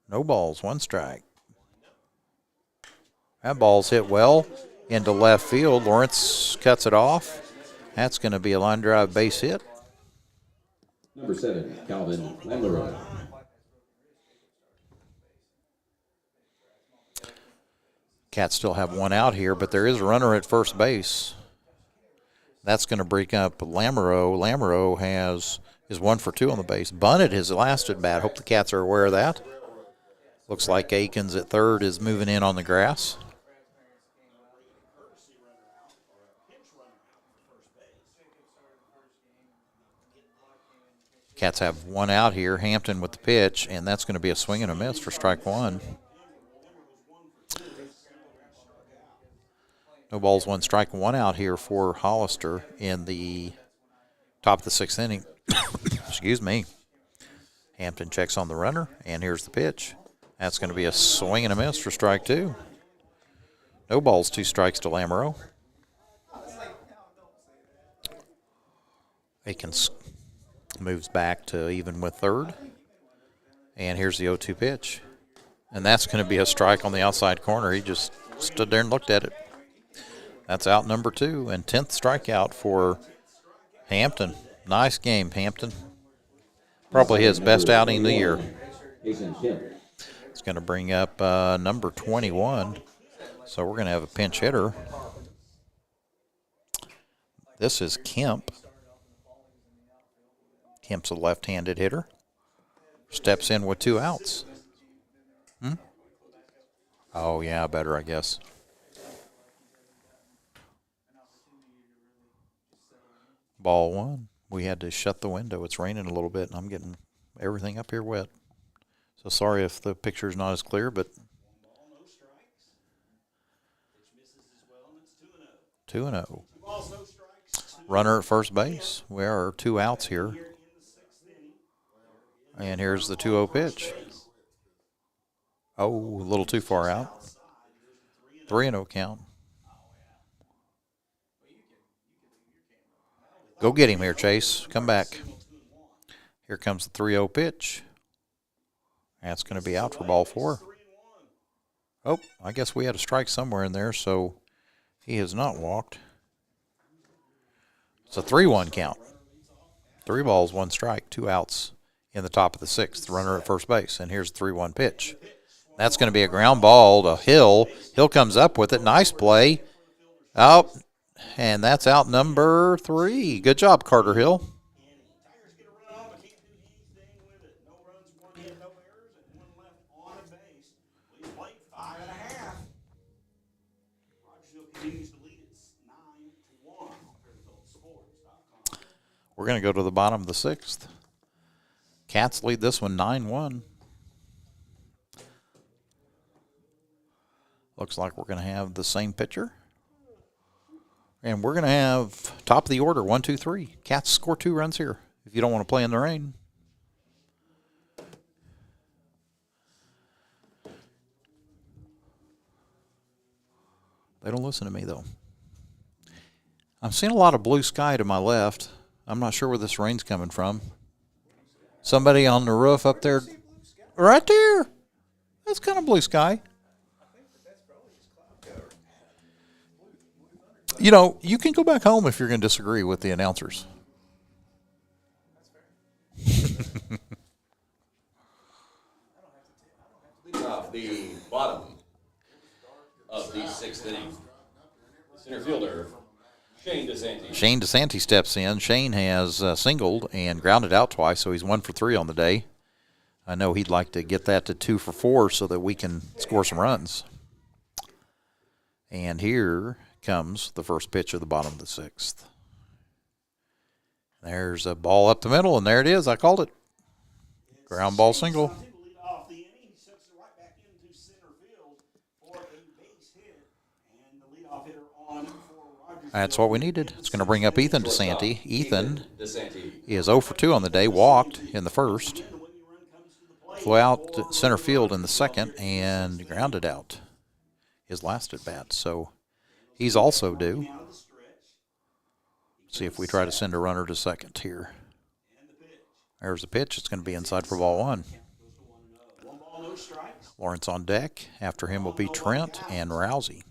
Speaker 2: No balls, 1 strike. That ball's hit well into left field. Lawrence cuts it off. That's going to be a line drive base hit.
Speaker 3: Number 7, Calvin Lamoureux.
Speaker 2: Cats still have 1 out here, but there is a runner at first base. That's going to break up Lamoureux. Lamoureux is 1 for 2 on the base. Bunted his last at bat. Hope the Cats are aware of that. Looks like Akins at third is moving in on the grass. Cats have 1 out here. Hampton with the pitch, and that's going to be a swing and a miss for strike 1. No balls, 1 strike, 1 out here for Hollister in the top of the 6th inning. Excuse me. Hampton checks on the runner, and here's the pitch. That's going to be a swing and a miss for strike 2. No balls, 2 strikes to Lamoureux. Akins moves back to even with third. And here's the 0-2 pitch. And that's going to be a strike on the outside corner. He just stood there and looked at it. That's out number 2 and 10th strikeout for Hampton. Nice game, Hampton. Probably his best outing of the year. It's going to bring up number 21. So we're going to have a pinch hitter. This is Kemp. Kemp's a left-handed hitter. Steps in with 2 outs. Oh, yeah, better, I guess. Ball 1. We had to shut the window. It's raining a little bit, and I'm getting everything up here wet. So sorry if the picture's not as clear, but 2-0. Runner at first base. We are 2 outs here. And here's the 2-0 pitch. Oh, a little too far out. 3-0 count. Go get him here, Chase. Come back. Here comes the 3-0 pitch. That's going to be out for ball 4. Oh, I guess we had a strike somewhere in there, so he has not walked. It's a 3-1 count. 3 balls, 1 strike, 2 outs in the top of the 6th. Runner at first base, and here's the 3-1 pitch. That's going to be a ground ball to Hill. Hill comes up with it. Nice play. Out, and that's out number 3. Good job, Carter Hill. We're going to go to the bottom of the 6th. Cats lead this one 9-1. Looks like we're going to have the same pitcher. And we're going to have top of the order, 1, 2, 3. Cats score 2 runs here if you don't want to play in the rain. They don't listen to me, though. I'm seeing a lot of blue sky to my left. I'm not sure where this rain's coming from. Somebody on the roof up there. Right there. That's kind of blue sky. You know, you can go back home if you're going to disagree with the announcers.
Speaker 3: Off the bottom of the 6th inning. Center fielder, Shane DeSanti.
Speaker 2: Shane DeSanti steps in. Shane has singled and grounded out twice, so he's 1 for 3 on the day. I know he'd like to get that to 2 for 4 so that we can score some runs. And here comes the first pitch of the bottom of the 6th. There's a ball up the middle, and there it is. I called it. Ground ball single. That's what we needed. It's going to bring up Ethan DeSanti. Ethan is 0 for 2 on the day, walked in the first, flew out to center field in the second, and grounded out his last at bat. So he's also due. See if we try to send a runner to second here. There's the pitch. It's going to be inside for ball 1. Lawrence on deck. After him will be Trent and Rousey.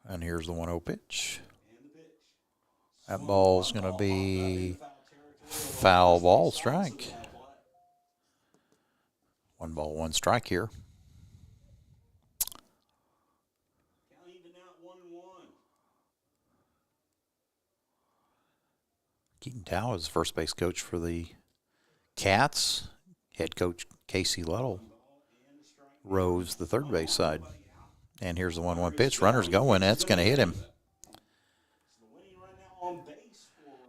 Speaker 2: And here's the 1-0 pitch. That ball's going to be foul ball, strike. 1 ball, 1 strike here. Keaton Tao is the first base coach for the Cats. Head coach Casey Little rows the third base side. And here's the 1-1 pitch. Runner's going. That's going to hit him.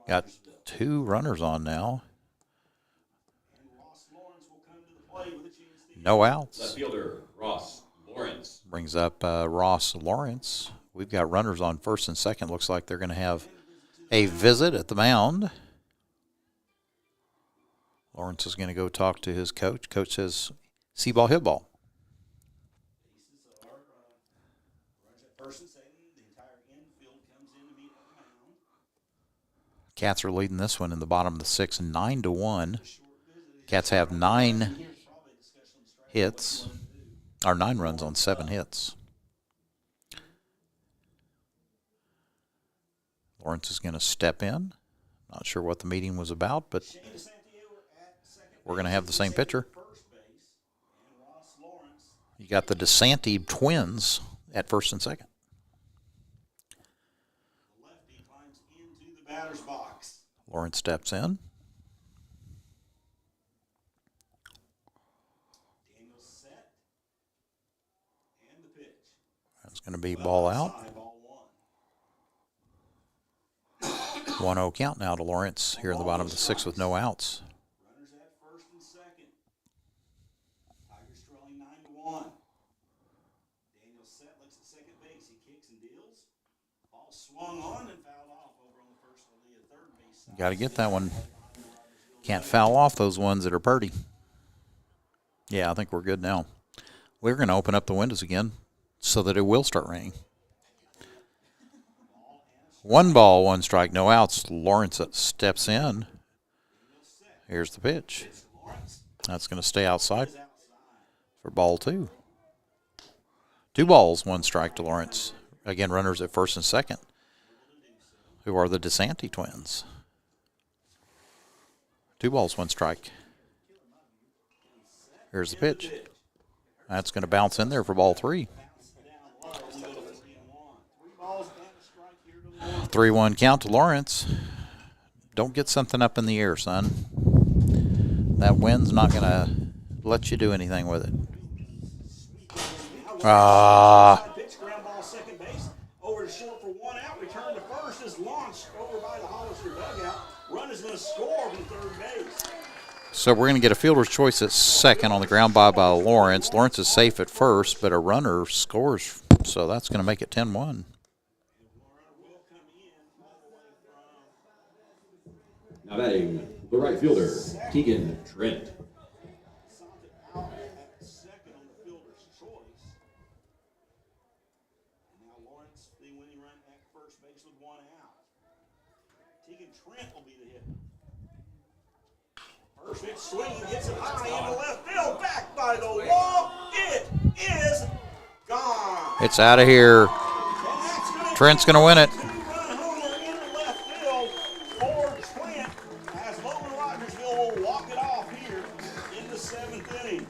Speaker 2: Got 2 runners on now. No outs.
Speaker 3: Left fielder, Ross Lawrence.
Speaker 2: Brings up Ross Lawrence. We've got runners on first and second. Looks like they're going to have a visit at the mound. Lawrence is going to go talk to his coach. Coach says, see ball, hit ball. Cats are leading this one in the bottom of the 6th, 9-1. Cats have 9 hits, or 9 runs on 7 hits. Lawrence is going to step in. Not sure what the meeting was about, but we're going to have the same pitcher. You got the DeSanti twins at first and second.
Speaker 4: Lefty climbs into the batter's box.
Speaker 2: Lawrence steps in.
Speaker 4: Daniel set. And the pitch.
Speaker 2: That's going to be ball out.
Speaker 4: Outside, ball
Speaker 2: 1-0 count now to Lawrence here in the bottom of the sixth with no outs.
Speaker 4: Runners at first and second. Tigers trailing 9-1. Daniel set looks at second base. He kicks and deals. Ball swung on and fouled off over on the first of the third base side.
Speaker 2: Got to get that one. Can't foul off those ones that are purty. Yeah, I think we're good now. We're going to open up the windows again so that it will start raining. 1 ball, 1 strike, no outs. Lawrence steps in. Here's the pitch. That's going to stay outside for ball 2. 2 balls, 1 strike to Lawrence. Again, runners at first and second, who are the DeSanti twins. 2 balls, 1 strike. Here's the pitch. That's going to bounce in there for ball 3. 3-1 count to Lawrence. Don't get something up in the air, son. That wind's not going to let you do anything with it.
Speaker 4: Pitch, ground ball, second base. Over to short for 1 out. Return to first is launched over by the Hollister dugout. Run is going to score from third base.
Speaker 2: So we're going to get a fielder's choice at second on the ground by Lawrence. Lawrence is safe at first, but a runner scores, so that's going to make it 10-1.
Speaker 3: Now batting, the right fielder, Tegan Trent.
Speaker 4: Out at second on the fielder's choice. And now Lawrence, the winning run at first base with 1 out. Tegan Trent will be the hitter. First pitch swing, gets it high into left field, back by the wall. It is gone.
Speaker 2: It's out of here. Trent's going to win it.
Speaker 4: Two-run homer into left field for Trent as Logan Rogersville will walk it off here in the 7th inning.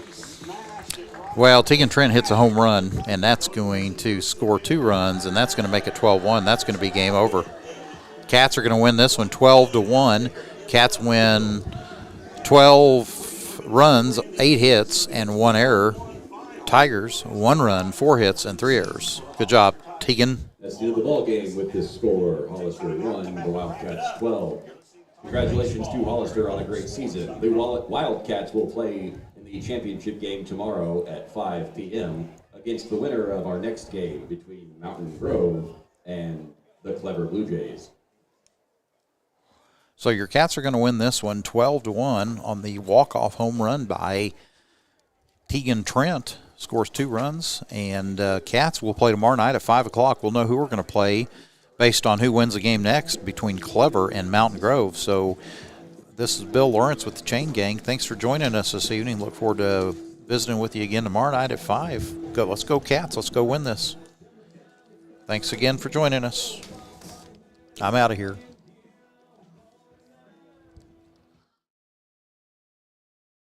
Speaker 4: He smashed it right.
Speaker 2: Well, Tegan Trent hits a home run, and that's going to score 2 runs, and that's going to make it 12-1. That's going to be game over. Cats are going to win this one 12-1. Cats win 12 runs, 8 hits, and 1 error. Tigers, 1 run, 4 hits, and 3 errors. Good job, Tegan.
Speaker 3: That's the end of the ball game with this score. Hollister 1, the Wildcats 12. Congratulations to Hollister on a great season. The Wildcats will play in the championship game tomorrow at 5 p.m. against the winner of our next game between Mountain Grove and the Clever Blue Jays.
Speaker 2: So your Cats are going to win this one 12-1 on the walk-off home run by Tegan Trent. Scores 2 runs. And Cats will play tomorrow night at 5 o'clock. We'll know who we're going to play based on who wins the game next between Clever and Mountain Grove. So this is Bill Lawrence with the Chain Gang. Thanks for joining us this evening. Look forward to visiting with you again tomorrow night at 5. Let's go Cats. Let's go win this. Thanks again for joining us. I'm out of here.